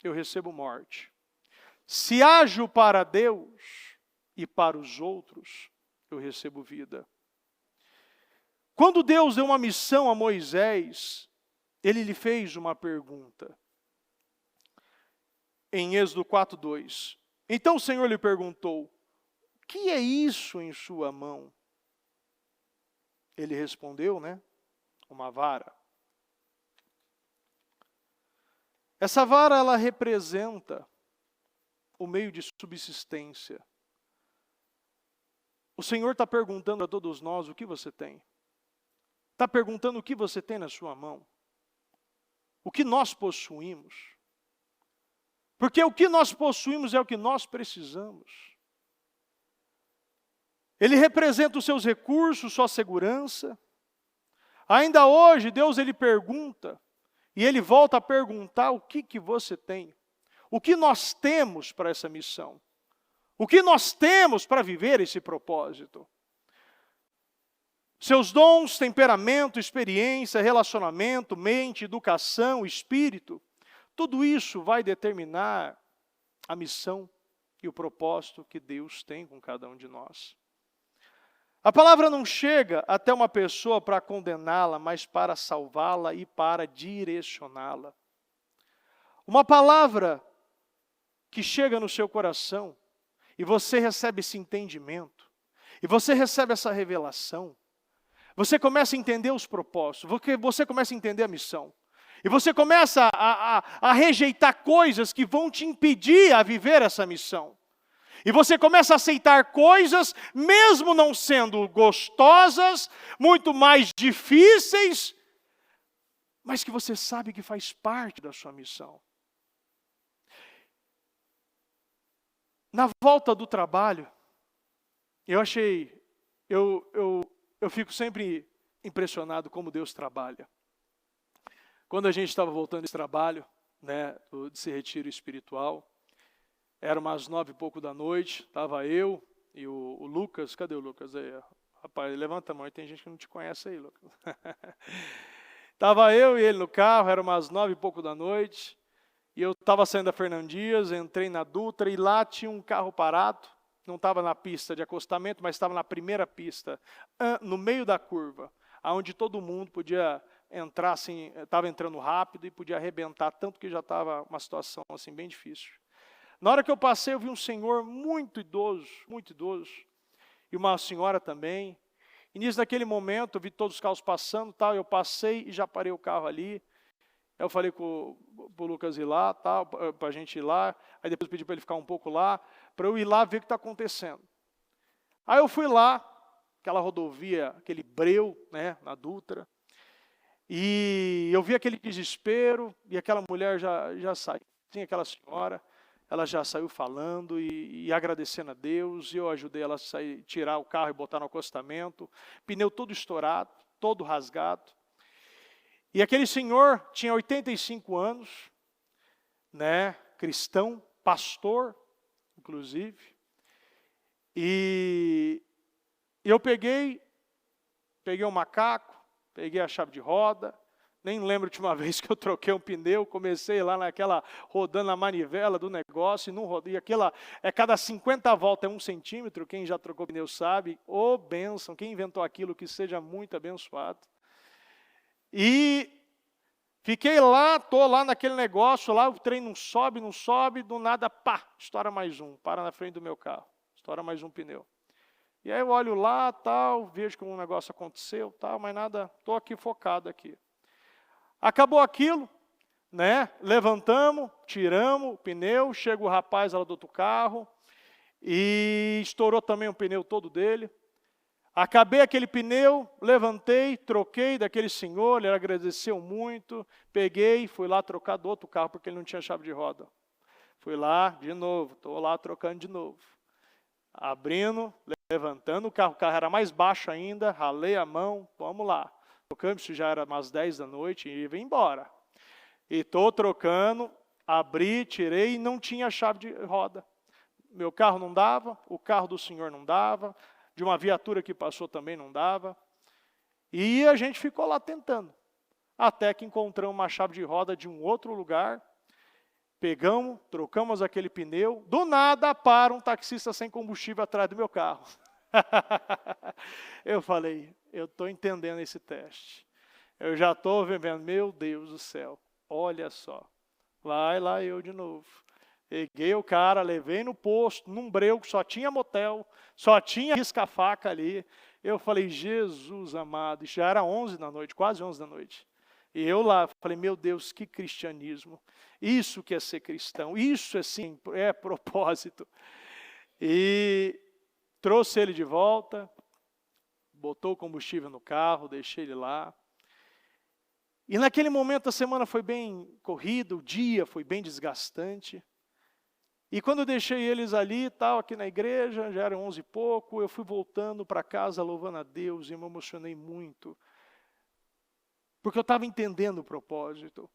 eu recebo morte. Se ajo para Deus e para os outros, eu recebo vida. Quando Deus deu uma missão a Moisés, Ele lhe fez uma pergunta. Em Êxodo 4:2. Então o Senhor lhe perguntou: o que é isso em sua mão? Ele respondeu, uma vara. Essa vara, ela representa o meio de subsistência. O Senhor está perguntando a todos nós o que você tem. Está perguntando o que você tem na sua mão. O que nós possuímos. Porque o que nós possuímos é o que nós precisamos. Ele representa os seus recursos, sua segurança. Ainda hoje, Deus ele pergunta, e Ele volta a perguntar o que você tem. O que nós temos para essa missão? O que nós temos para viver esse propósito? Seus dons, temperamento, experiência, relacionamento, mente, educação, espírito, tudo isso vai determinar a missão e o propósito que Deus tem com cada um de nós. A palavra não chega até uma pessoa para condená-la, mas para salvá-la e para direcioná-la. Uma palavra que chega no seu coração e você recebe esse entendimento, e você recebe essa revelação, você começa a entender os propósitos, você começa a entender a missão. E você começa a rejeitar coisas que vão te impedir a viver essa missão. E você começa a aceitar coisas, mesmo não sendo gostosas, muito mais difíceis, mas que você sabe que faz parte da sua missão. Na volta do trabalho, eu fico sempre impressionado como Deus trabalha. Quando a gente estava voltando desse trabalho, desse retiro espiritual, era umas 9 e pouco da noite, estava eu e o Lucas. Cadê o Lucas aí? Rapaz, levanta a mão, tem gente que não te conhece aí, Lucas. Estava eu e ele no carro, era umas 9 e pouco da noite, e eu estava saindo da Fernão Dias, entrei na Dutra, e lá tinha um carro parado, não estava na pista de acostamento, mas estava na primeira pista, no meio da curva, onde todo mundo podia entrar, assim, estava entrando rápido e podia arrebentar, tanto que já estava uma situação assim, bem difícil. Na hora que eu passei, eu vi um senhor muito idoso, e uma senhora também. E nisso, naquele momento, eu vi todos os carros passando, eu passei e já parei o carro ali. Eu falei com o Lucas ir lá, para a gente ir lá. Aí depois eu pedi para ele ficar um pouco lá, para eu ir lá ver o que está acontecendo. Aí eu fui lá, aquela rodovia, aquele breu, na Dutra. E eu vi aquele desespero, e aquela mulher já saiu, tinha aquela senhora. Ela já saiu falando e agradecendo a Deus, e eu ajudei ela a tirar o carro e botar no acostamento, pneu todo estourado, todo rasgado. E aquele senhor tinha 85 anos, cristão, pastor, inclusive, e eu peguei um macaco, peguei a chave de roda. Nem lembro a última vez que eu troquei um pneu, comecei lá rodando a manivela do negócio, e não rodei. Cada 50 voltas é 1 centímetro, quem já trocou pneu sabe. Ô bênção, quem inventou aquilo que seja muito abençoado. E fiquei lá, estou lá naquele negócio, lá o trem não sobe, do nada, estoura mais um, para na frente do meu carro, estoura mais um pneu. E aí eu olho lá, vejo que um negócio aconteceu, mas nada, estou aqui focado aqui. Acabou aquilo, levantamos, tiramos o pneu, chega o rapaz lá do outro carro, e estourou também o pneu todo dele. Acabei aquele pneu, levantei, troquei daquele senhor, ele agradeceu muito, peguei, fui lá trocar do outro carro, porque ele não tinha chave de roda. Fui lá de novo, estou lá trocando de novo. Abrindo, levantando o carro era mais baixo ainda, ralei a mão, vamos lá. Trocamos, já era umas 10 da noite e vim embora. E estou trocando, abri, tirei e não tinha chave de roda. Meu carro não dava, o carro do senhor não dava, de uma viatura que passou também não dava. E a gente ficou lá tentando, até que encontramos uma chave de roda de um outro lugar, pegamos, trocamos aquele pneu, do nada para um taxista sem combustível atrás do meu carro. Eu falei, eu estou entendendo esse teste. Eu já estou vendo, meu Deus do céu, olha só. Vai lá eu de novo. Peguei o cara, levei no posto, num breu que só tinha motel, só tinha risca-faca ali. Eu falei, Jesus amado, já era 11 da noite, quase 11 da noite. E eu lá falei, meu Deus, que cristianismo. Isso que é ser cristão, isso assim é propósito. E trouxe ele de volta, botou o combustível no carro, deixei ele lá. E naquele momento a semana foi bem corrida, o dia foi bem desgastante. E quando eu deixei eles ali, tal, aqui na igreja, já eram 11 e pouco, eu fui voltando para casa louvando a Deus e me emocionei muito. Porque eu estava entendendo o propósito.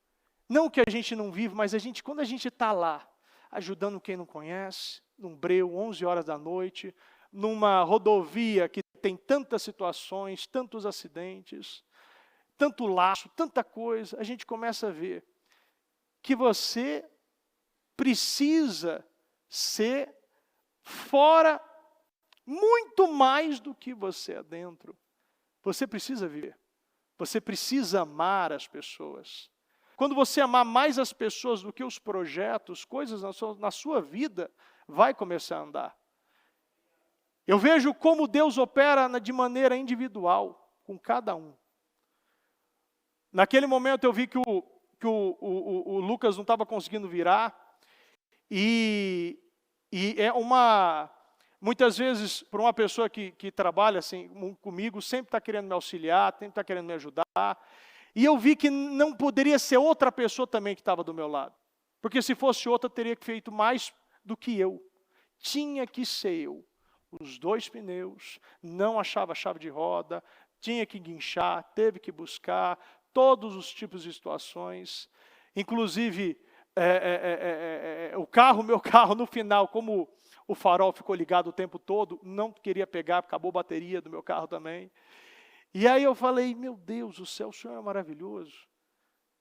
Não que a gente não vive, mas quando a gente está lá, ajudando quem não conhece, num breu, 11 horas da noite, numa rodovia que tem tantas situações, tantos acidentes, tanto laço, tanta coisa, a gente começa a ver que você precisa ser fora muito mais do que você é dentro. Você precisa viver. Você precisa amar as pessoas. Quando você amar mais as pessoas do que os projetos, coisas na sua vida, vai começar a andar. Eu vejo como Deus opera de maneira individual, com cada um. Naquele momento eu vi que o Lucas não estava conseguindo virar, e é muitas vezes, para uma pessoa que trabalha assim comigo, sempre está querendo me auxiliar, sempre está querendo me ajudar, e eu vi que não poderia ser outra pessoa também que estava do meu lado, porque se fosse outra, teria feito mais do que eu, tinha que ser eu. Os 2 pneus, não achava a chave de roda, tinha que guinchar, teve que buscar, todos os tipos de situações, inclusive meu carro no final, como o farol ficou ligado o tempo todo, não queria pegar, acabou a bateria do meu carro também. E aí eu falei, meu Deus do céu, o Senhor é maravilhoso,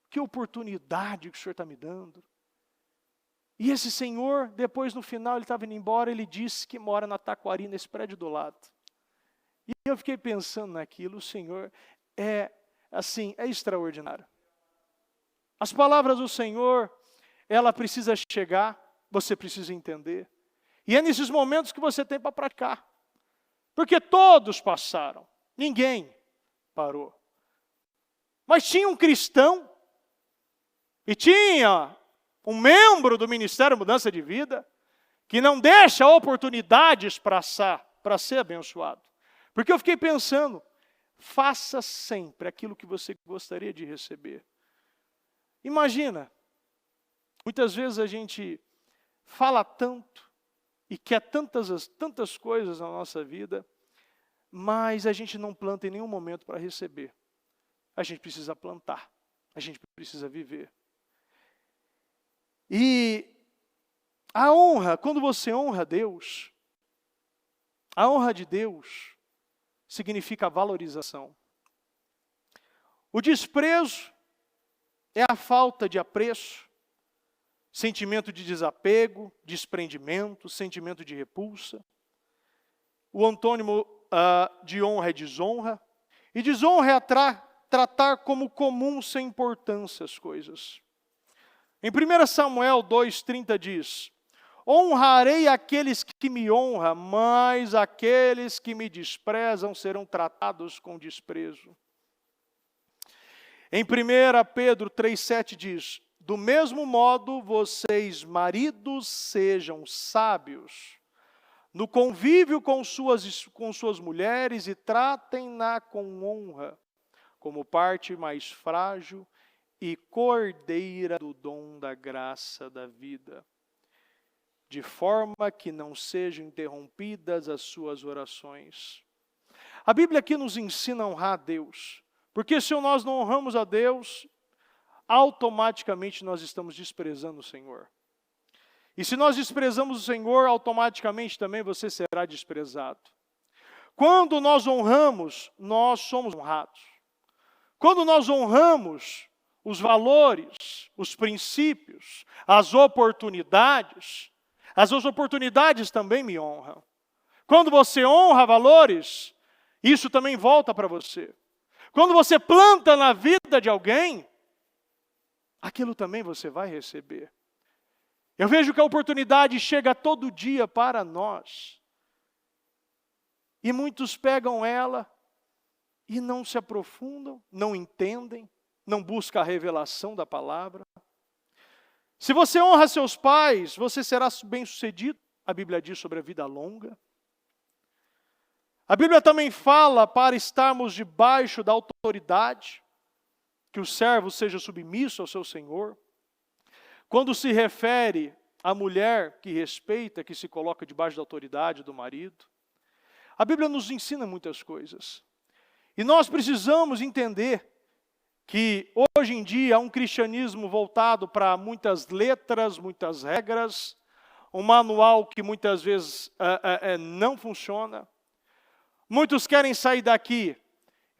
que oportunidade que o Senhor está me dando. E esse senhor, depois no final, ele estava indo embora, ele disse que mora na Taquari, nesse prédio do lado. E eu fiquei pensando naquilo, o Senhor é extraordinário. As palavras do Senhor, ela precisa chegar, você precisa entender. E é nesses momentos que você tem para praticar. Porque todos passaram, ninguém parou. Mas tinha um cristão, e tinha um membro do Ministério Mudança de Vida, que não deixa oportunidades para ser abençoado. Porque eu fiquei pensando, faça sempre aquilo que você gostaria de receber. Imagina, muitas vezes a gente fala tanto e quer tantas coisas na nossa vida, mas a gente não planta em nenhum momento para receber. A gente precisa plantar, a gente precisa viver. E a honra, quando você honra Deus, a honra de Deus significa valorização. O desprezo é a falta de apreço, sentimento de desapego, desprendimento, sentimento de repulsa. O antônimo de honra é desonra. E desonra é tratar como comum sem importância as coisas. Em 1 Samuel 2,30 diz, honrarei aqueles que me honram, mas aqueles que me desprezam serão tratados com desprezo. Em 1 Pedro 3,7 diz, do mesmo modo vocês, maridos, sejam sábios no convívio com suas mulheres, e tratem-na com honra, como parte mais frágil e cordeira do dom da graça da vida, de forma que não sejam interrompidas as suas orações. A Bíblia aqui nos ensina a honrar a Deus, porque se nós não honramos a Deus, automaticamente nós estamos desprezando o Senhor. E se nós desprezamos o Senhor, automaticamente também você será desprezado. Quando nós honramos, nós somos honrados. Quando nós honramos os valores, os princípios, as oportunidades também me honram. Quando você honra valores, isso também volta para você. Quando você planta na vida de alguém, aquilo também você vai receber. Eu vejo que a oportunidade chega todo dia para nós. E muitos pegam ela e não se aprofundam, não entendem, não buscam a revelação da palavra. Se você honra seus pais, você será bem-sucedido. A Bíblia diz sobre a vida longa. A Bíblia também fala para estarmos debaixo da autoridade, que o servo seja submisso ao seu senhor. Quando se refere à mulher que respeita, que se coloca debaixo da autoridade do marido, a Bíblia nos ensina muitas coisas. E nós precisamos entender que hoje em dia há um cristianismo voltado para muitas letras, muitas regras, um manual que muitas vezes não funciona. Muitos querem sair daqui,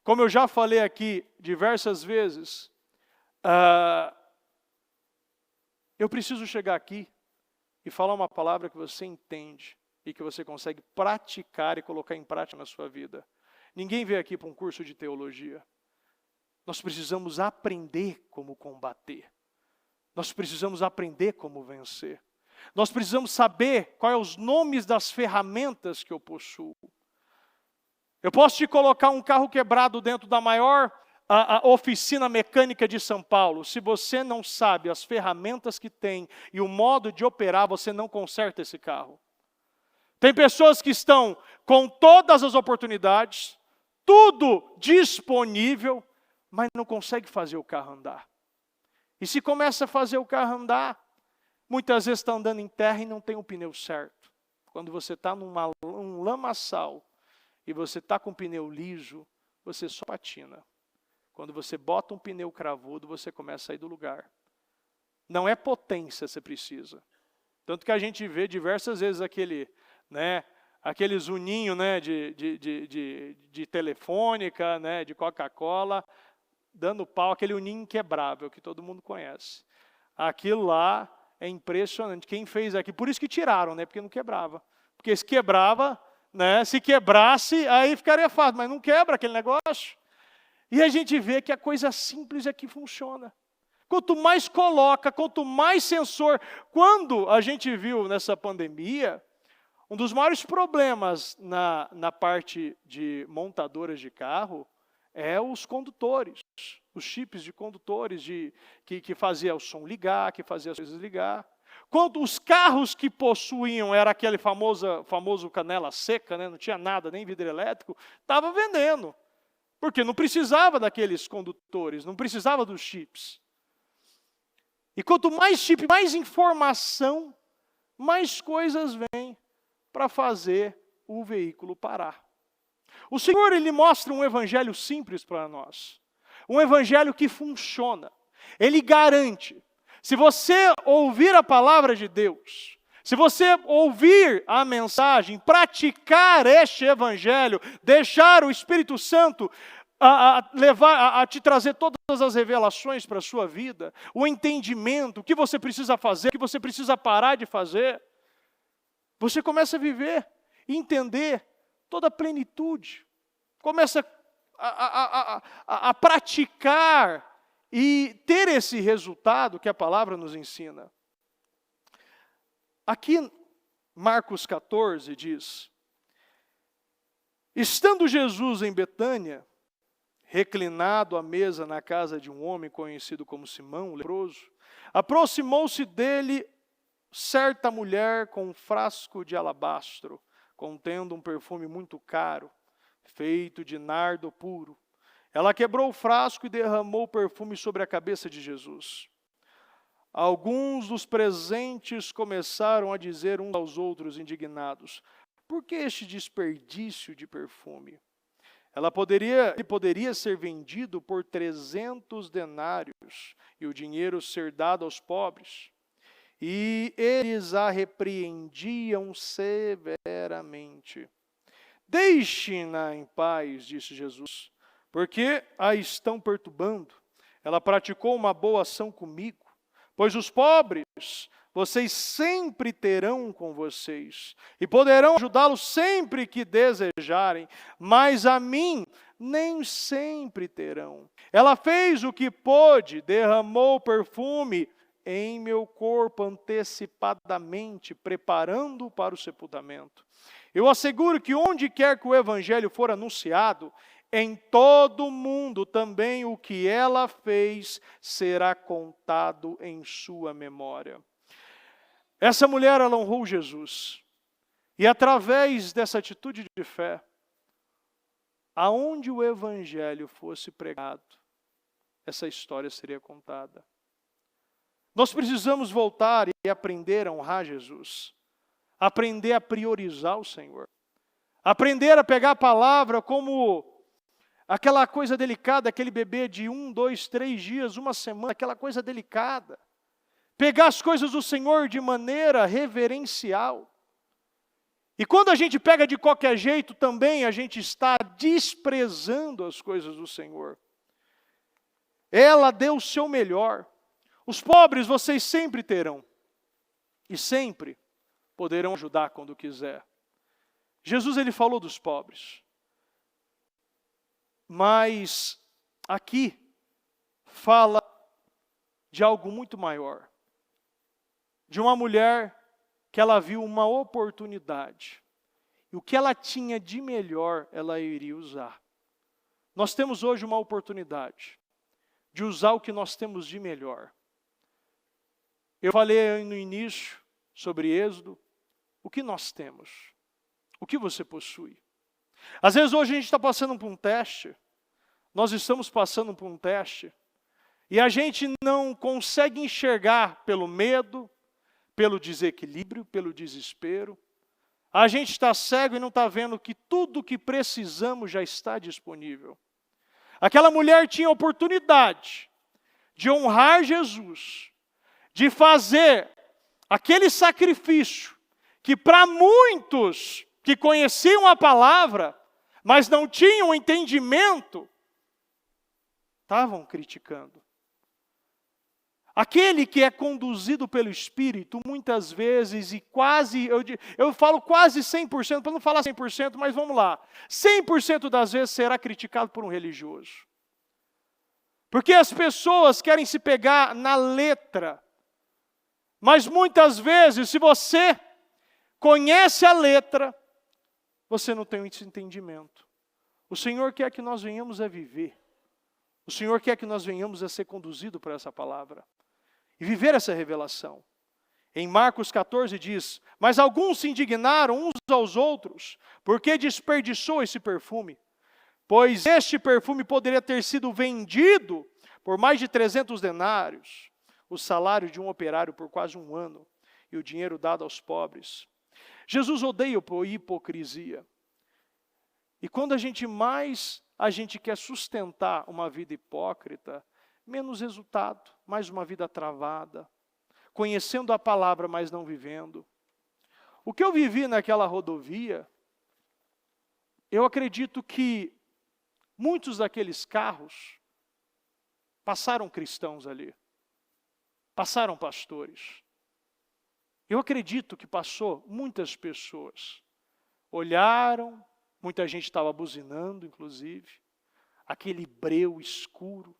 como eu já falei aqui diversas vezes, eu preciso chegar aqui e falar uma palavra que você entende e que você consegue praticar e colocar em prática na sua vida. Ninguém veio aqui para um curso de teologia. Nós precisamos aprender como combater. Nós precisamos aprender como vencer. Nós precisamos saber quais são os nomes das ferramentas que eu possuo. Eu posso te colocar um carro quebrado dentro da maior a oficina mecânica de São Paulo. Se você não sabe as ferramentas que tem e o modo de operar, você não conserta esse carro. Tem pessoas que estão com todas as oportunidades, tudo disponível, mas não consegue fazer o carro andar. E se começa a fazer o carro andar, muitas vezes está andando em terra e não tem o pneu certo. Quando você está num lamaçal e você está com o pneu liso, você só patina. Quando você bota um pneu cravudo, você começa a sair do lugar. Não é potência que você precisa. Tanto que a gente vê diversas vezes aqueles uninhos de telefônica, de Coca-Cola, dando pau, aquele uninho inquebrável que todo mundo conhece. Aquilo lá é impressionante. Quem fez aqui, por isso que tiraram, porque não quebrava. Porque se quebrava, se quebrasse, aí ficaria fácil, mas não quebra aquele negócio. E a gente vê que a coisa simples é que funciona. Quanto mais coloca, quanto mais sensor. Quando a gente viu nessa pandemia, um dos maiores problemas na parte de montadoras de carro é os condutores, os chips de condutores que fazia o som ligar, que fazia as coisas ligar. Quando os carros que possuíam, era aquele famoso canela seca, não tinha nada, nem vidro elétrico, estava vendendo. Porque não precisava daqueles condutores, não precisava dos chips. E quanto mais chip, mais informação, mais coisas vêm para fazer o veículo parar. O Senhor, Ele mostra um evangelho simples para nós. Um evangelho que funciona. Ele garante. Se você ouvir a palavra de Deus, se você ouvir a mensagem, praticar este evangelho, deixar o Espírito Santo a te trazer todas as revelações para a sua vida, o entendimento, o que você precisa fazer, o que você precisa parar de fazer, você começa a viver e entender toda a plenitude, começa a praticar e ter esse resultado que a palavra nos ensina. Aqui, Marcos 14 diz: estando Jesus em Betânia, reclinado à mesa na casa de um homem conhecido como Simão, o leproso, aproximou-se dele certa mulher com um frasco de alabastro, contendo um perfume muito caro, feito de nardo puro. Ela quebrou o frasco e derramou o perfume sobre a cabeça de Jesus. Alguns dos presentes começaram a dizer uns aos outros, indignados: por que este desperdício de perfume? Ele poderia ser vendido por 300 denários e o dinheiro ser dado aos pobres. E eles a repreendiam severamente. Deixe-na em paz, disse Jesus, porque a estão perturbando. Ela praticou uma boa ação comigo, pois os pobres vocês sempre terão com vocês, e poderão ajudá-los sempre que desejarem, mas a mim nem sempre terão. Ela fez o que pôde, derramou perfume em meu corpo antecipadamente, preparando-o para o sepultamento. Eu asseguro que onde quer que o evangelho for anunciado, em todo o mundo também o que ela fez será contado em sua memória. Essa mulher, ela honrou Jesus. E através dessa atitude de fé, aonde o evangelho fosse pregado, essa história seria contada. Nós precisamos voltar e aprender a honrar Jesus. Aprender a priorizar o Senhor. Aprender a pegar a palavra como aquela coisa delicada, aquele bebê de 1, 2, 3 dias, uma semana, aquela coisa delicada. Pegar as coisas do Senhor de maneira reverencial. E quando a gente pega de qualquer jeito, também a gente está desprezando as coisas do Senhor. Ela deu o seu melhor. Os pobres vocês sempre terão. E sempre poderão ajudar quando quiser. Jesus, ele falou dos pobres. Mas aqui fala de algo muito maior. De uma mulher que ela viu uma oportunidade. E o que ela tinha de melhor, ela iria usar. Nós temos hoje uma oportunidade de usar o que nós temos de melhor. Eu falei no início sobre Êxodo. O que nós temos? O que você possui? Às vezes hoje a gente está passando por um teste. Nós estamos passando por um teste. E a gente não consegue enxergar pelo medo, pelo desequilíbrio, pelo desespero. A gente está cego e não está vendo que tudo o que precisamos já está disponível. Aquela mulher tinha a oportunidade de honrar Jesus, de fazer aquele sacrifício que para muitos que conheciam a palavra, mas não tinham entendimento, estavam criticando. Aquele que é conduzido pelo Espírito, muitas vezes, e quase, eu falo quase 100%, para não falar 100%, mas vamos lá. 100% das vezes será criticado por um religioso. Porque as pessoas querem se pegar na letra. Mas muitas vezes, se você conhece a letra, você não tem esse entendimento. O Senhor quer que nós venhamos a viver. O Senhor quer que nós venhamos a ser conduzidos por essa palavra. E viver essa revelação. Em Marcos 14 diz: mas alguns se indignaram uns aos outros, porque desperdiçou esse perfume. Pois este perfume poderia ter sido vendido por mais de 300 denários, o salário de um operário por quase um ano, e o dinheiro dado aos pobres. Jesus odeia a hipocrisia. E quando a gente quer sustentar uma vida hipócrita, menos resultado, mais uma vida travada, conhecendo a palavra, mas não vivendo. O que eu vivi naquela rodovia, eu acredito que muitos daqueles carros passaram cristãos ali, passaram pastores. Eu acredito que passou muitas pessoas, olharam, muita gente estava buzinando, inclusive, aquele breu escuro.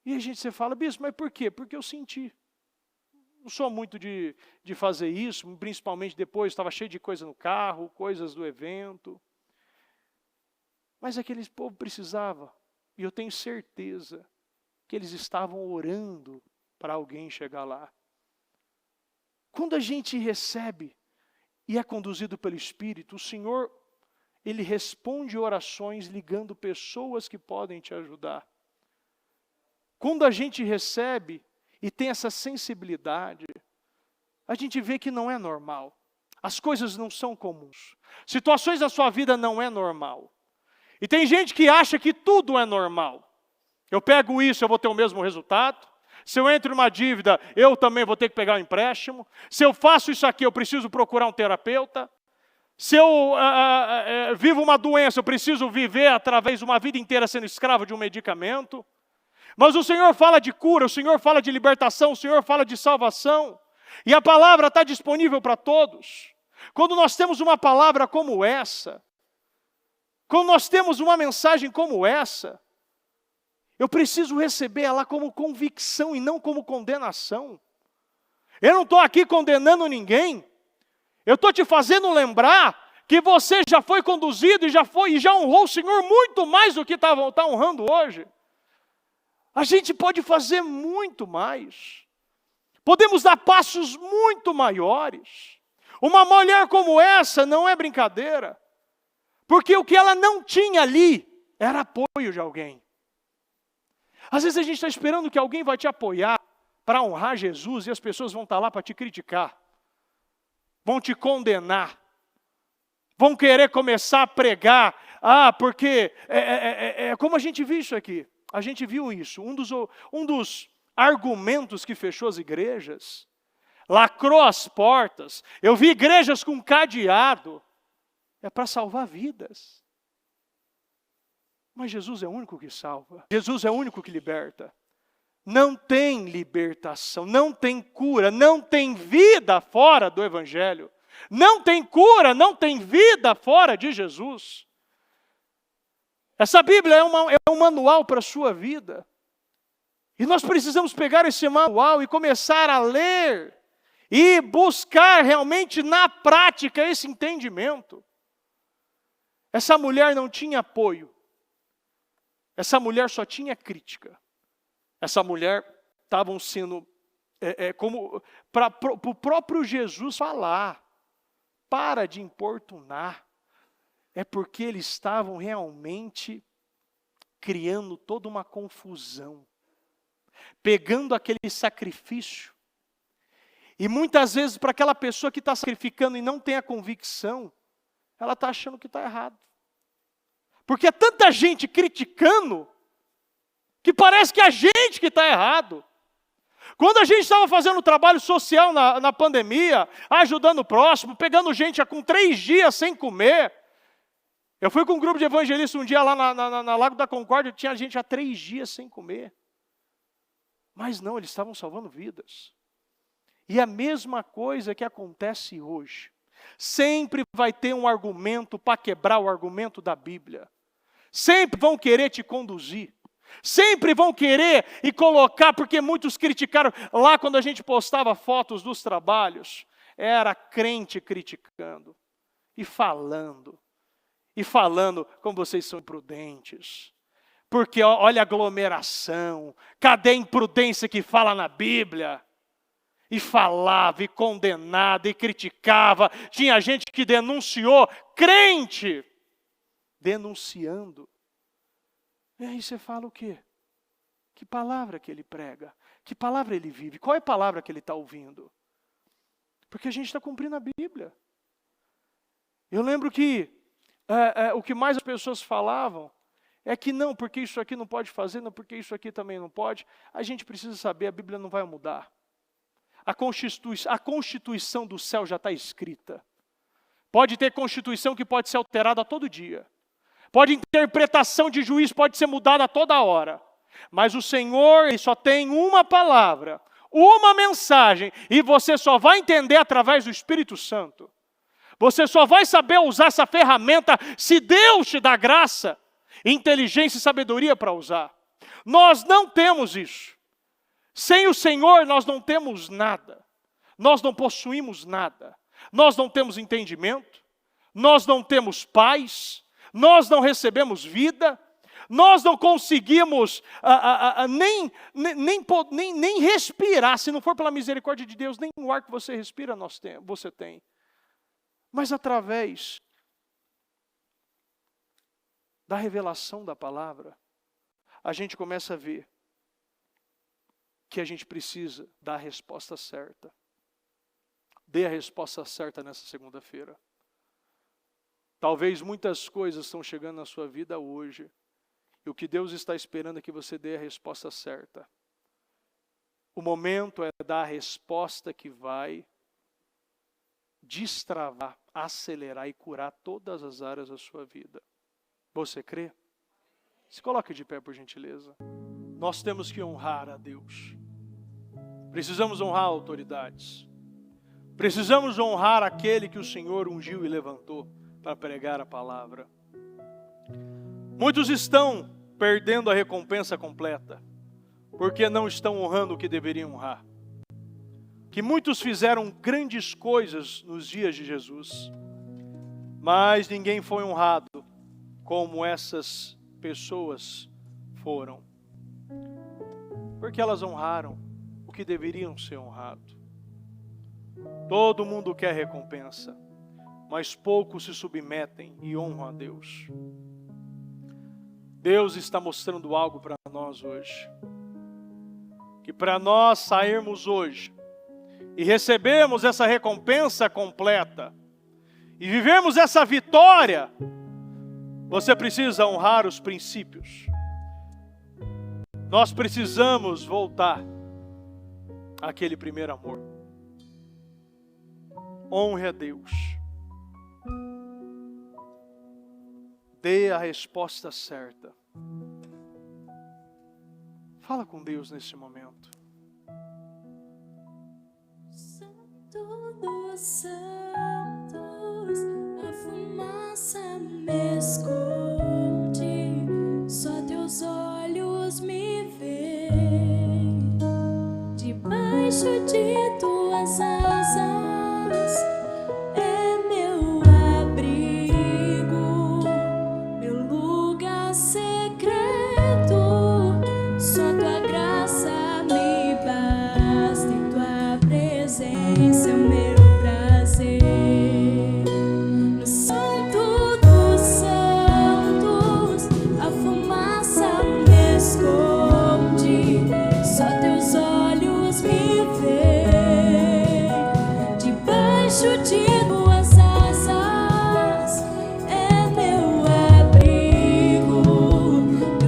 E a gente você fala: bispo, mas por quê? Porque eu senti. Não sou muito de fazer isso, principalmente depois, estava cheio de coisa no carro, coisas do evento. Mas aquele povo precisava, e eu tenho certeza que eles estavam orando para alguém chegar lá. Quando a gente recebe e é conduzido pelo Espírito, o Senhor, Ele responde orações ligando pessoas que podem te ajudar. Quando a gente recebe e tem essa sensibilidade, a gente vê que não é normal. As coisas não são comuns. Situações da sua vida não é normal. E tem gente que acha que tudo é normal. Eu pego isso, eu vou ter o mesmo resultado. Se eu entro numa dívida, eu também vou ter que pegar um empréstimo. Se eu faço isso aqui, eu preciso procurar um terapeuta. Se eu vivo uma doença, eu preciso viver através de uma vida inteira sendo escravo de um medicamento. Mas o Senhor fala de cura, o Senhor fala de libertação, o Senhor fala de salvação. E a palavra está disponível para todos. Quando nós temos uma palavra como essa, quando nós temos uma mensagem como essa, eu preciso receber ela como convicção e não como condenação. Eu não estou aqui condenando ninguém. Eu estou te fazendo lembrar que você já foi conduzido e já honrou o Senhor muito mais do que está honrando hoje. A gente pode fazer muito mais. Podemos dar passos muito maiores. Uma mulher como essa não é brincadeira. Porque o que ela não tinha ali era apoio de alguém. Às vezes a gente está esperando que alguém vai te apoiar para honrar Jesus e as pessoas vão estar lá para te criticar. Vão te condenar. Vão querer começar a pregar. Porque como a gente viu isso aqui. A gente viu isso. Um dos argumentos que fechou as igrejas, lacrou as portas. Eu vi igrejas com cadeado. É para salvar vidas. Mas Jesus é o único que salva. Jesus é o único que liberta. Não tem libertação, não tem cura, não tem vida fora do Evangelho. Não tem cura, não tem vida fora de Jesus. Essa Bíblia é um manual para a sua vida. E nós precisamos pegar esse manual e começar a ler e buscar realmente na prática esse entendimento. Essa mulher não tinha apoio. Essa mulher só tinha crítica. Essa mulher estavam sendo, como para o próprio Jesus falar, para de importunar. É porque eles estavam realmente criando toda uma confusão. Pegando aquele sacrifício. E muitas vezes para aquela pessoa que está sacrificando e não tem a convicção, ela está achando que está errado. Porque é tanta gente criticando, que parece que é a gente que está errado. Quando a gente estava fazendo trabalho social na pandemia, ajudando o próximo, pegando gente com 3 dias sem comer. Eu fui com um grupo de evangelistas um dia lá na Lago da Concórdia, tinha gente há 3 dias sem comer. Mas não, eles estavam salvando vidas. E a mesma coisa que acontece hoje. Sempre vai ter um argumento para quebrar o argumento da Bíblia. Sempre vão querer te conduzir. Sempre vão querer e colocar, porque muitos criticaram. Lá quando a gente postava fotos dos trabalhos, era crente criticando. E falando como vocês são imprudentes. Porque olha a aglomeração. Cadê a imprudência que fala na Bíblia? E falava, e condenava, e criticava. Tinha gente que denunciou, crente, denunciando. E aí você fala o quê? Que palavra que ele prega? Que palavra ele vive? Qual é a palavra que ele está ouvindo? Porque a gente está cumprindo a Bíblia. Eu lembro que o que mais as pessoas falavam é que não, porque isso aqui não pode fazer, não, porque isso aqui também não pode. A gente precisa saber, a Bíblia não vai mudar. A Constituição do céu já está escrita. Pode ter Constituição que pode ser alterada a todo dia. Pode interpretação de juiz, pode ser mudada a toda hora. Mas o Senhor, Ele só tem uma palavra, uma mensagem, e você só vai entender através do Espírito Santo. Você só vai saber usar essa ferramenta se Deus te dá graça, inteligência e sabedoria para usar. Nós não temos isso. Sem o Senhor nós não temos nada. Nós não possuímos nada. Nós não temos entendimento. Nós não temos paz. Nós não recebemos vida. Nós não conseguimos nem respirar. Se não for pela misericórdia de Deus, nem o ar que você respira você tem. Mas através da revelação da palavra, a gente começa a ver que a gente precisa dar a resposta certa. Dê a resposta certa nessa segunda-feira. Talvez muitas coisas estão chegando na sua vida hoje, e o que Deus está esperando é que você dê a resposta certa. O momento é dar a resposta que vai destravar, acelerar e curar todas as áreas da sua vida. Você crê? Se coloque de pé, por gentileza. Nós temos que honrar a Deus. Precisamos honrar autoridades. Precisamos honrar aquele que o Senhor ungiu e levantou para pregar a palavra. Muitos estão perdendo a recompensa completa, porque não estão honrando o que deveriam honrar. Que muitos fizeram grandes coisas nos dias de Jesus, mas ninguém foi honrado como essas pessoas foram. Porque elas honraram o que deveriam ser honrado. Todo mundo quer recompensa, mas poucos se submetem e honram a Deus. Deus está mostrando algo para nós hoje. Que para nós sairmos hoje e recebermos essa recompensa completa e vivermos essa vitória, você precisa honrar os princípios. Nós precisamos voltar àquele primeiro amor. Honre a Deus. Dê a resposta certa. Fala com Deus nesse momento. Santo dos santos, a fumaça me esconde, só teus olhos me veem, debaixo de tuas asas é meu abrigo, meu lugar secreto, só tua graça me basta e tua presença é o meu prazer. No santo dos santos, a fumaça me esconde, só teus olhos me veem, debaixo de tuas asas é meu abrigo,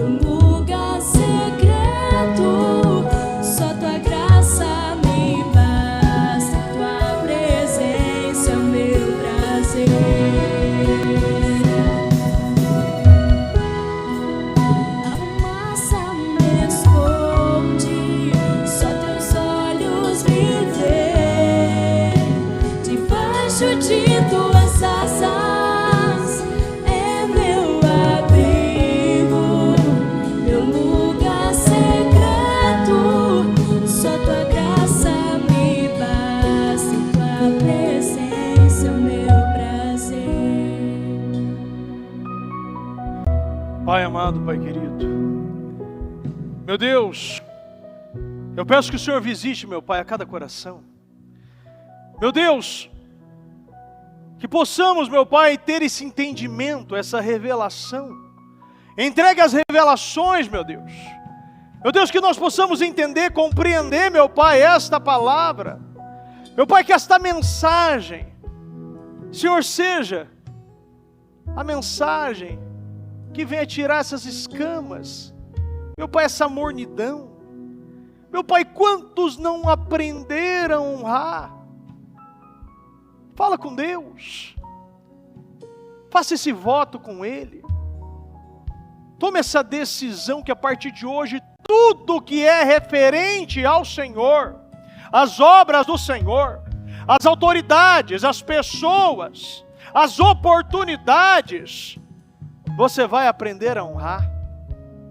meu lugar secreto, só tua graça me basta, tua presença é o meu prazer. A fumaça me esconde, só teus olhos me veem, debaixo de tuas asas é meu abrigo, meu lugar secreto, só tua graça me basta e tua presença é o meu prazer. Pai amado, Pai querido, meu Deus, eu peço que o Senhor visite, meu Pai, a cada coração. Meu Deus, que possamos, meu Pai, ter esse entendimento, essa revelação. Entregue as revelações, meu Deus. Meu Deus, que nós possamos entender, compreender, meu Pai, esta palavra. Meu Pai, que esta mensagem, Senhor, seja a mensagem que venha tirar essas escamas, meu Pai, essa mornidão. Meu Pai, quantos não aprenderam a honrar? Fala com Deus. Faça esse voto com Ele. Tome essa decisão que a partir de hoje, tudo que é referente ao Senhor, as obras do Senhor, as autoridades, as pessoas, as oportunidades, você vai aprender a honrar.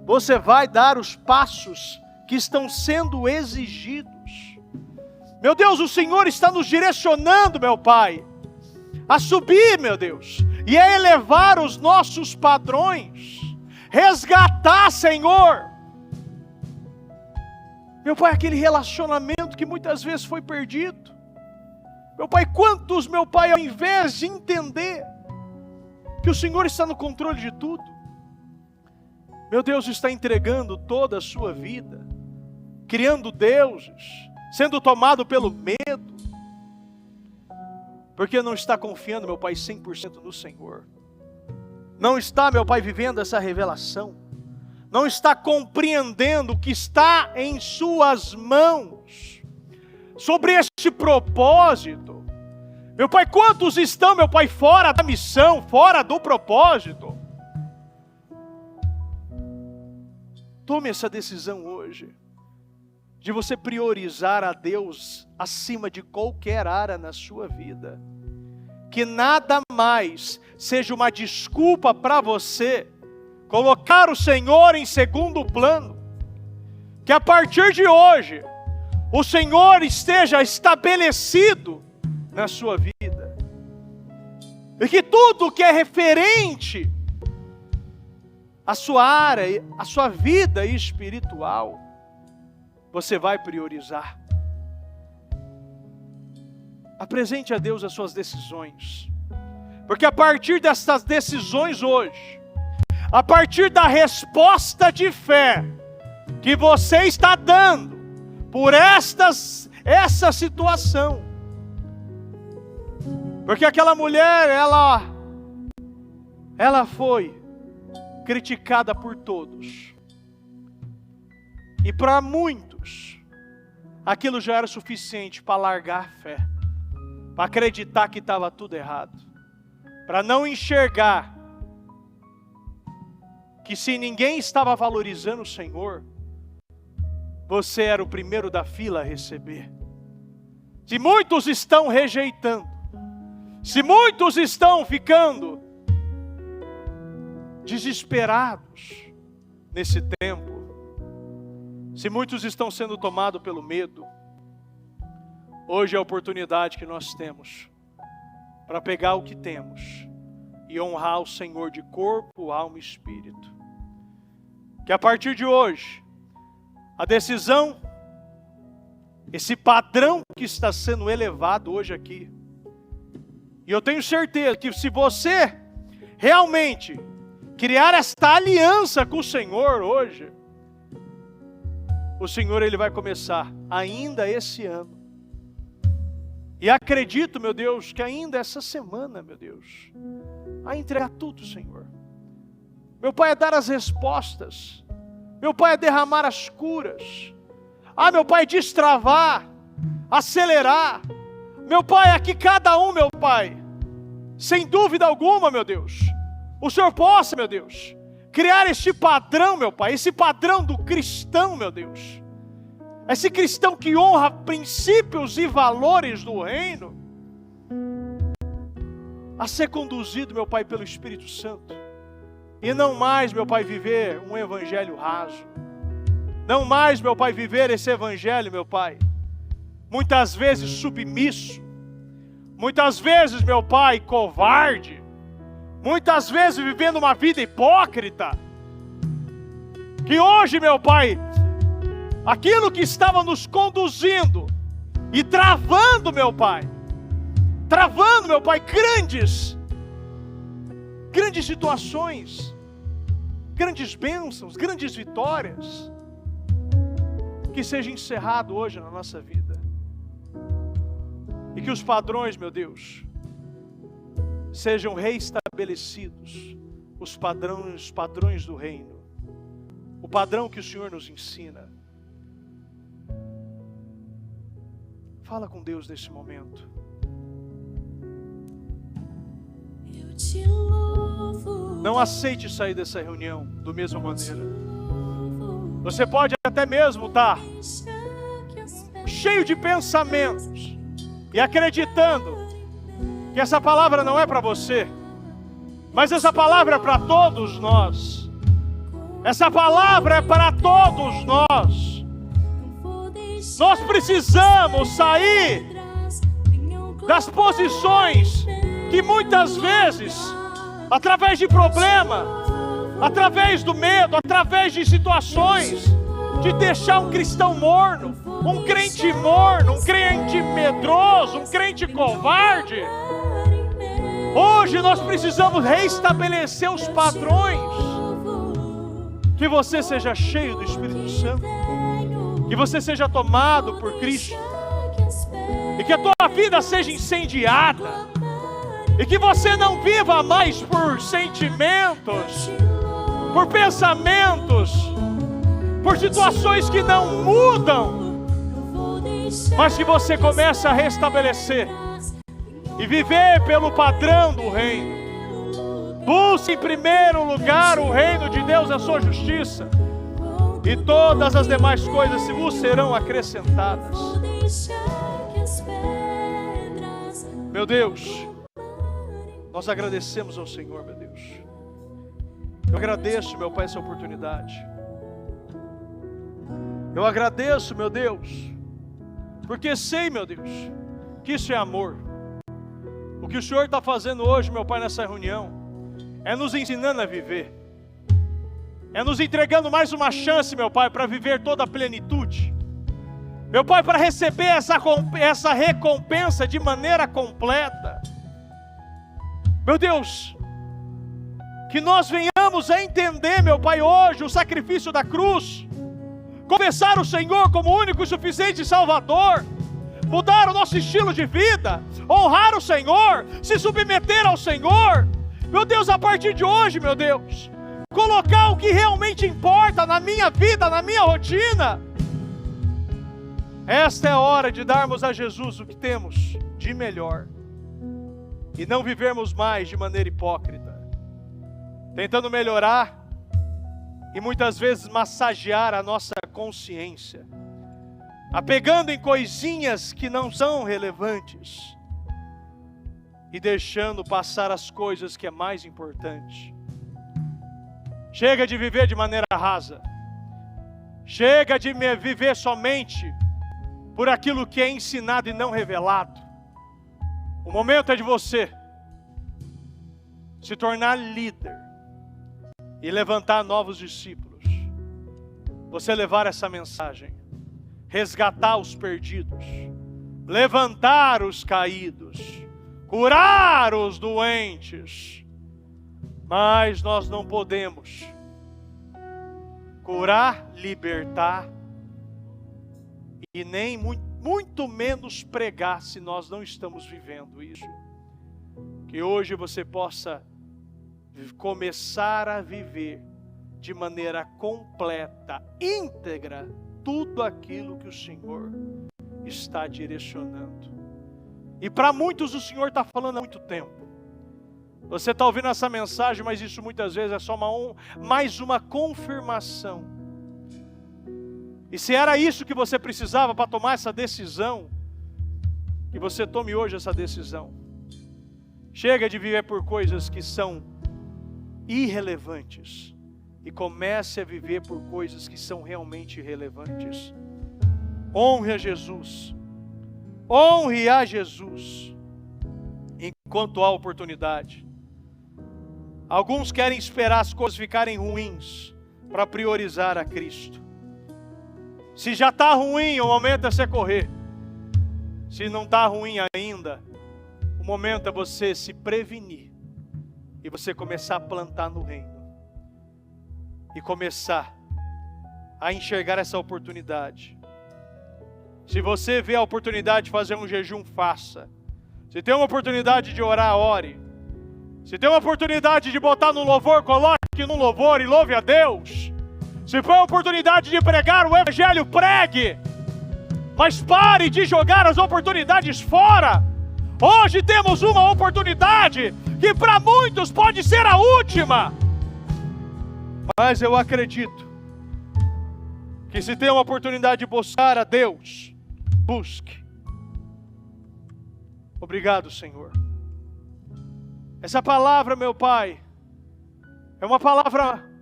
Você vai dar os passos que estão sendo exigidos. Meu Deus, o Senhor está nos direcionando, meu Pai, a subir, meu Deus, e a elevar os nossos padrões, resgatar, Senhor, meu Pai, aquele relacionamento que muitas vezes foi perdido. Meu Pai, quantos, meu Pai, ao invés de entender que o Senhor está no controle de tudo, meu Deus, está entregando toda a sua vida, criando deuses, sendo tomado pelo medo, porque não está confiando, meu Pai, 100% no Senhor. Não está, meu Pai, vivendo essa revelação. Não está compreendendo o que está em suas mãos. Sobre este propósito. Meu Pai, quantos estão, meu Pai, fora da missão, fora do propósito? Tome essa decisão hoje, de você priorizar a Deus acima de qualquer área na sua vida. Que nada mais seja uma desculpa para você colocar o Senhor em segundo plano. Que a partir de hoje, o Senhor esteja estabelecido na sua vida. E que tudo que é referente à sua área, à sua vida espiritual, você vai priorizar. Apresente a Deus as suas decisões. Porque a partir dessas decisões hoje, a partir da resposta de fé que você está dando por essa situação. Porque aquela mulher, ela foi criticada por todos. E para muitos, aquilo já era suficiente para largar a fé, para acreditar que estava tudo errado, para não enxergar que se ninguém estava valorizando o Senhor, você era o primeiro da fila a receber. Se muitos estão rejeitando, se muitos estão ficando desesperados nesse tempo, se muitos estão sendo tomados pelo medo, hoje é a oportunidade que nós temos para pegar o que temos e honrar o Senhor de corpo, alma e espírito. Que a partir de hoje, a decisão, esse padrão que está sendo elevado hoje aqui, e eu tenho certeza que se você realmente criar esta aliança com o Senhor hoje, o Senhor ele vai começar ainda esse ano. E acredito, meu Deus, que ainda essa semana, meu Deus, a entregar tudo, Senhor. Meu Pai, é dar as respostas. Meu Pai, é derramar as curas. Meu Pai, destravar, acelerar. Meu Pai, aqui cada um, meu Pai, sem dúvida alguma, meu Deus, o Senhor possa, meu Deus, criar este padrão, meu Pai, esse padrão do cristão, meu Deus. Esse cristão que honra princípios e valores do reino, a ser conduzido, meu Pai, pelo Espírito Santo. E não mais, meu Pai, viver um evangelho raso. Não mais, meu Pai, viver esse evangelho, meu Pai, muitas vezes submisso. Muitas vezes, meu Pai, covarde. Muitas vezes vivendo uma vida hipócrita. Que hoje, meu Pai, aquilo que estava nos conduzindo e travando, meu Pai, grandes situações, grandes bênçãos, grandes vitórias, que seja encerrado hoje na nossa vida. E que os padrões, meu Deus, sejam reestabelecidos, os padrões do reino, o padrão que o Senhor nos ensina. Fala com Deus nesse momento. Eu te louvo. Não aceite sair dessa reunião da mesma maneira. Você pode até mesmo estar cheio de pensamentos e acreditando que essa palavra não é para você, mas essa palavra é para todos nós. Essa palavra é para todos nós. Nós precisamos sair das posições que muitas vezes, através de problema, através do medo, através de situações, de deixar um cristão morno, um crente morno, um crente medroso, um crente covarde. Hoje nós precisamos reestabelecer os padrões. Que você seja cheio do Espírito Santo, que você seja tomado por Cristo, e que a tua vida seja incendiada, e que você não viva mais por sentimentos, por pensamentos, por situações que não mudam, mas que você comece a restabelecer e viver pelo padrão do reino. Busque em primeiro lugar o reino de Deus e a sua justiça, e todas as demais coisas vos serão acrescentadas. Meu Deus, nós agradecemos ao Senhor, meu Deus. Eu agradeço, meu Pai, essa oportunidade. Eu agradeço, meu Deus, porque sei, meu Deus, que isso é amor. O que o Senhor está fazendo hoje, meu Pai, nessa reunião, é nos ensinando a viver, é nos entregando mais uma chance, meu Pai, para viver toda a plenitude, meu Pai, para receber essa recompensa de maneira completa. Meu Deus, que nós venhamos a entender, meu Pai, hoje o sacrifício da cruz, confessar o Senhor como único e suficiente Salvador, mudar o nosso estilo de vida, honrar o Senhor, se submeter ao Senhor. Meu Deus, a partir de hoje, meu Deus, colocar o que realmente importa na minha vida, na minha rotina. Esta é a hora de darmos a Jesus o que temos de melhor e não vivermos mais de maneira hipócrita, tentando melhorar e muitas vezes massagear a nossa consciência, apegando em coisinhas que não são relevantes e deixando passar as coisas que é mais importante. Chega de viver de maneira rasa. Chega de viver somente por aquilo que é ensinado e não revelado. O momento é de você se tornar líder e levantar novos discípulos. Você levar essa mensagem, resgatar os perdidos, levantar os caídos, curar os doentes. Mas nós não podemos curar, libertar e nem muito menos pregar se nós não estamos vivendo isso. Que hoje você possa começar a viver de maneira completa, íntegra, tudo aquilo que o Senhor está direcionando. E para muitos o Senhor está falando há muito tempo. Você está ouvindo essa mensagem, mas isso muitas vezes é só mais uma confirmação. E se era isso que você precisava para tomar essa decisão, que você tome hoje essa decisão. Chega de viver por coisas que são irrelevantes e comece a viver por coisas que são realmente relevantes. Honre a Jesus. Honre a Jesus enquanto há oportunidade. Alguns querem esperar as coisas ficarem ruins para priorizar a Cristo. Se já está ruim, o momento é você correr. Se não está ruim ainda, o momento é você se prevenir e você começar a plantar no reino e começar a enxergar essa oportunidade. Se você vê a oportunidade de fazer um jejum, faça. Se tem uma oportunidade de orar, ore. Se tem uma oportunidade de botar no louvor, coloque no louvor e louve a Deus. Se for a oportunidade de pregar o Evangelho, pregue. Mas pare de jogar as oportunidades fora. Hoje temos uma oportunidade que para muitos pode ser a última. Mas eu acredito que se tem uma oportunidade de buscar a Deus, busque. Obrigado, Senhor. Essa palavra, meu Pai, é uma palavra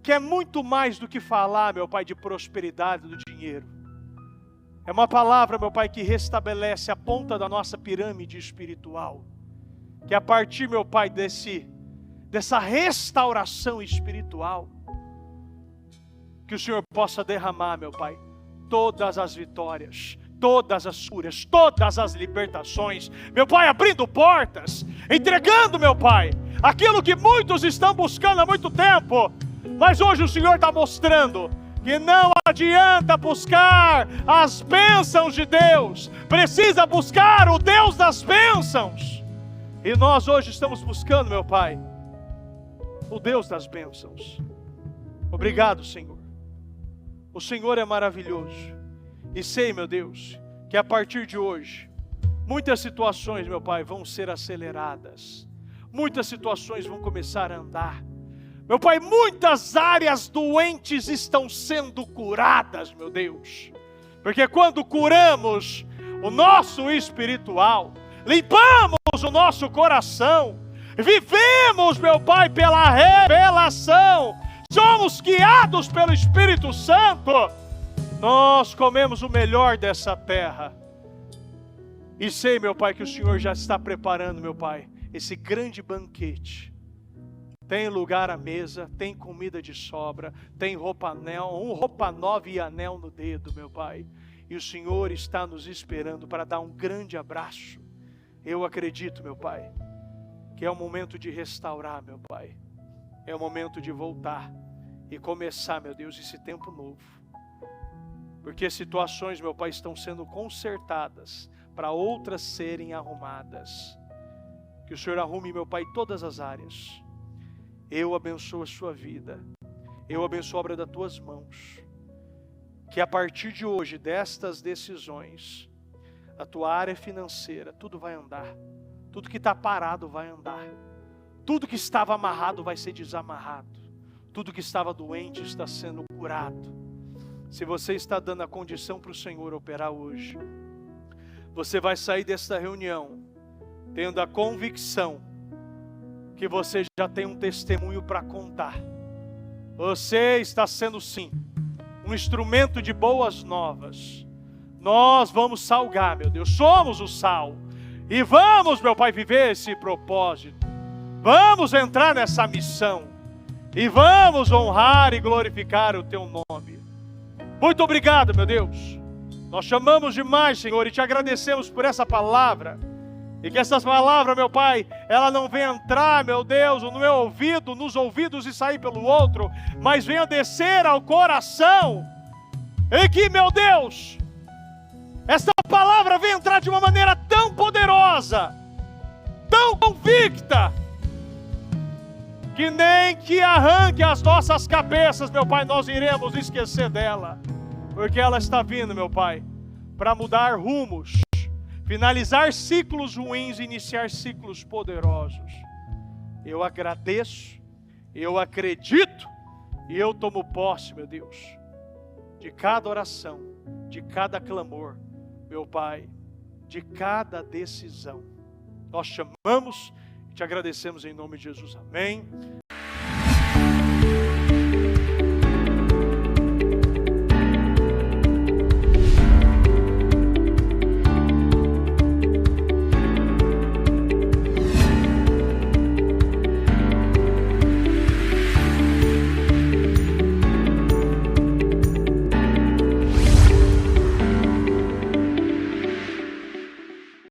que é muito mais do que falar, meu Pai, de prosperidade do dinheiro. É uma palavra, meu Pai, que restabelece a ponta da nossa pirâmide espiritual. Que a partir, meu Pai, dessa restauração espiritual, que o Senhor possa derramar, meu Pai, todas as vitórias, todas as curas, todas as libertações, meu Pai, abrindo portas, entregando, meu Pai, aquilo que muitos estão buscando há muito tempo, mas hoje o Senhor está mostrando que não adianta buscar as bênçãos de Deus, precisa buscar o Deus das bênçãos. E nós hoje estamos buscando, meu Pai, o Deus das bênçãos. Obrigado, Senhor. O Senhor é maravilhoso. E sei, meu Deus, que a partir de hoje, muitas situações, meu Pai, vão ser aceleradas. Muitas situações vão começar a andar. Meu Pai, muitas áreas doentes estão sendo curadas, meu Deus. Porque quando curamos o nosso espiritual, limpamos o nosso coração, vivemos, meu Pai, pela revelação, somos guiados pelo Espírito Santo, nós comemos o melhor dessa terra. E sei, meu Pai, que o Senhor já está preparando, meu Pai, esse grande banquete. Tem lugar à mesa, tem comida de sobra, tem roupa nova e anel no dedo, meu Pai. E o Senhor está nos esperando para dar um grande abraço. Eu acredito, meu Pai, que é o momento de restaurar, meu Pai. É o momento de voltar e começar, meu Deus, esse tempo novo. Porque situações, meu Pai, estão sendo consertadas para outras serem arrumadas. Que o Senhor arrume, meu Pai, todas as áreas. Eu abençoo a sua vida. Eu abençoo a obra das tuas mãos. Que a partir de hoje, destas decisões, a tua área financeira, tudo vai andar. Tudo que está parado vai andar. Tudo que estava amarrado vai ser desamarrado. Tudo que estava doente está sendo curado. Se você está dando a condição para o Senhor operar hoje, você vai sair desta reunião tendo a convicção que você já tem um testemunho para contar. Você está sendo, sim, um instrumento de boas novas. Nós vamos salgar, meu Deus, somos o sal. E vamos, meu Pai, viver esse propósito. Vamos entrar nessa missão. E vamos honrar e glorificar o Teu nome. Muito obrigado, meu Deus. Nós chamamos demais, Senhor, e Te agradecemos por essa palavra. E que essas palavras, meu Pai, ela não venha entrar, meu Deus, no meu ouvido, nos ouvidos e sair pelo outro, mas venha descer ao coração. E que, meu Deus, essa palavra venha entrar de uma maneira tão poderosa, tão convicta, que nem que arranque as nossas cabeças, meu Pai, nós iremos esquecer dela. Porque ela está vindo, meu Pai, para mudar rumos, finalizar ciclos ruins e iniciar ciclos poderosos. Eu agradeço, eu acredito e eu tomo posse, meu Deus, de cada oração, de cada clamor, meu Pai, de cada decisão. Nós chamamos e te agradecemos em nome de Jesus. Amém.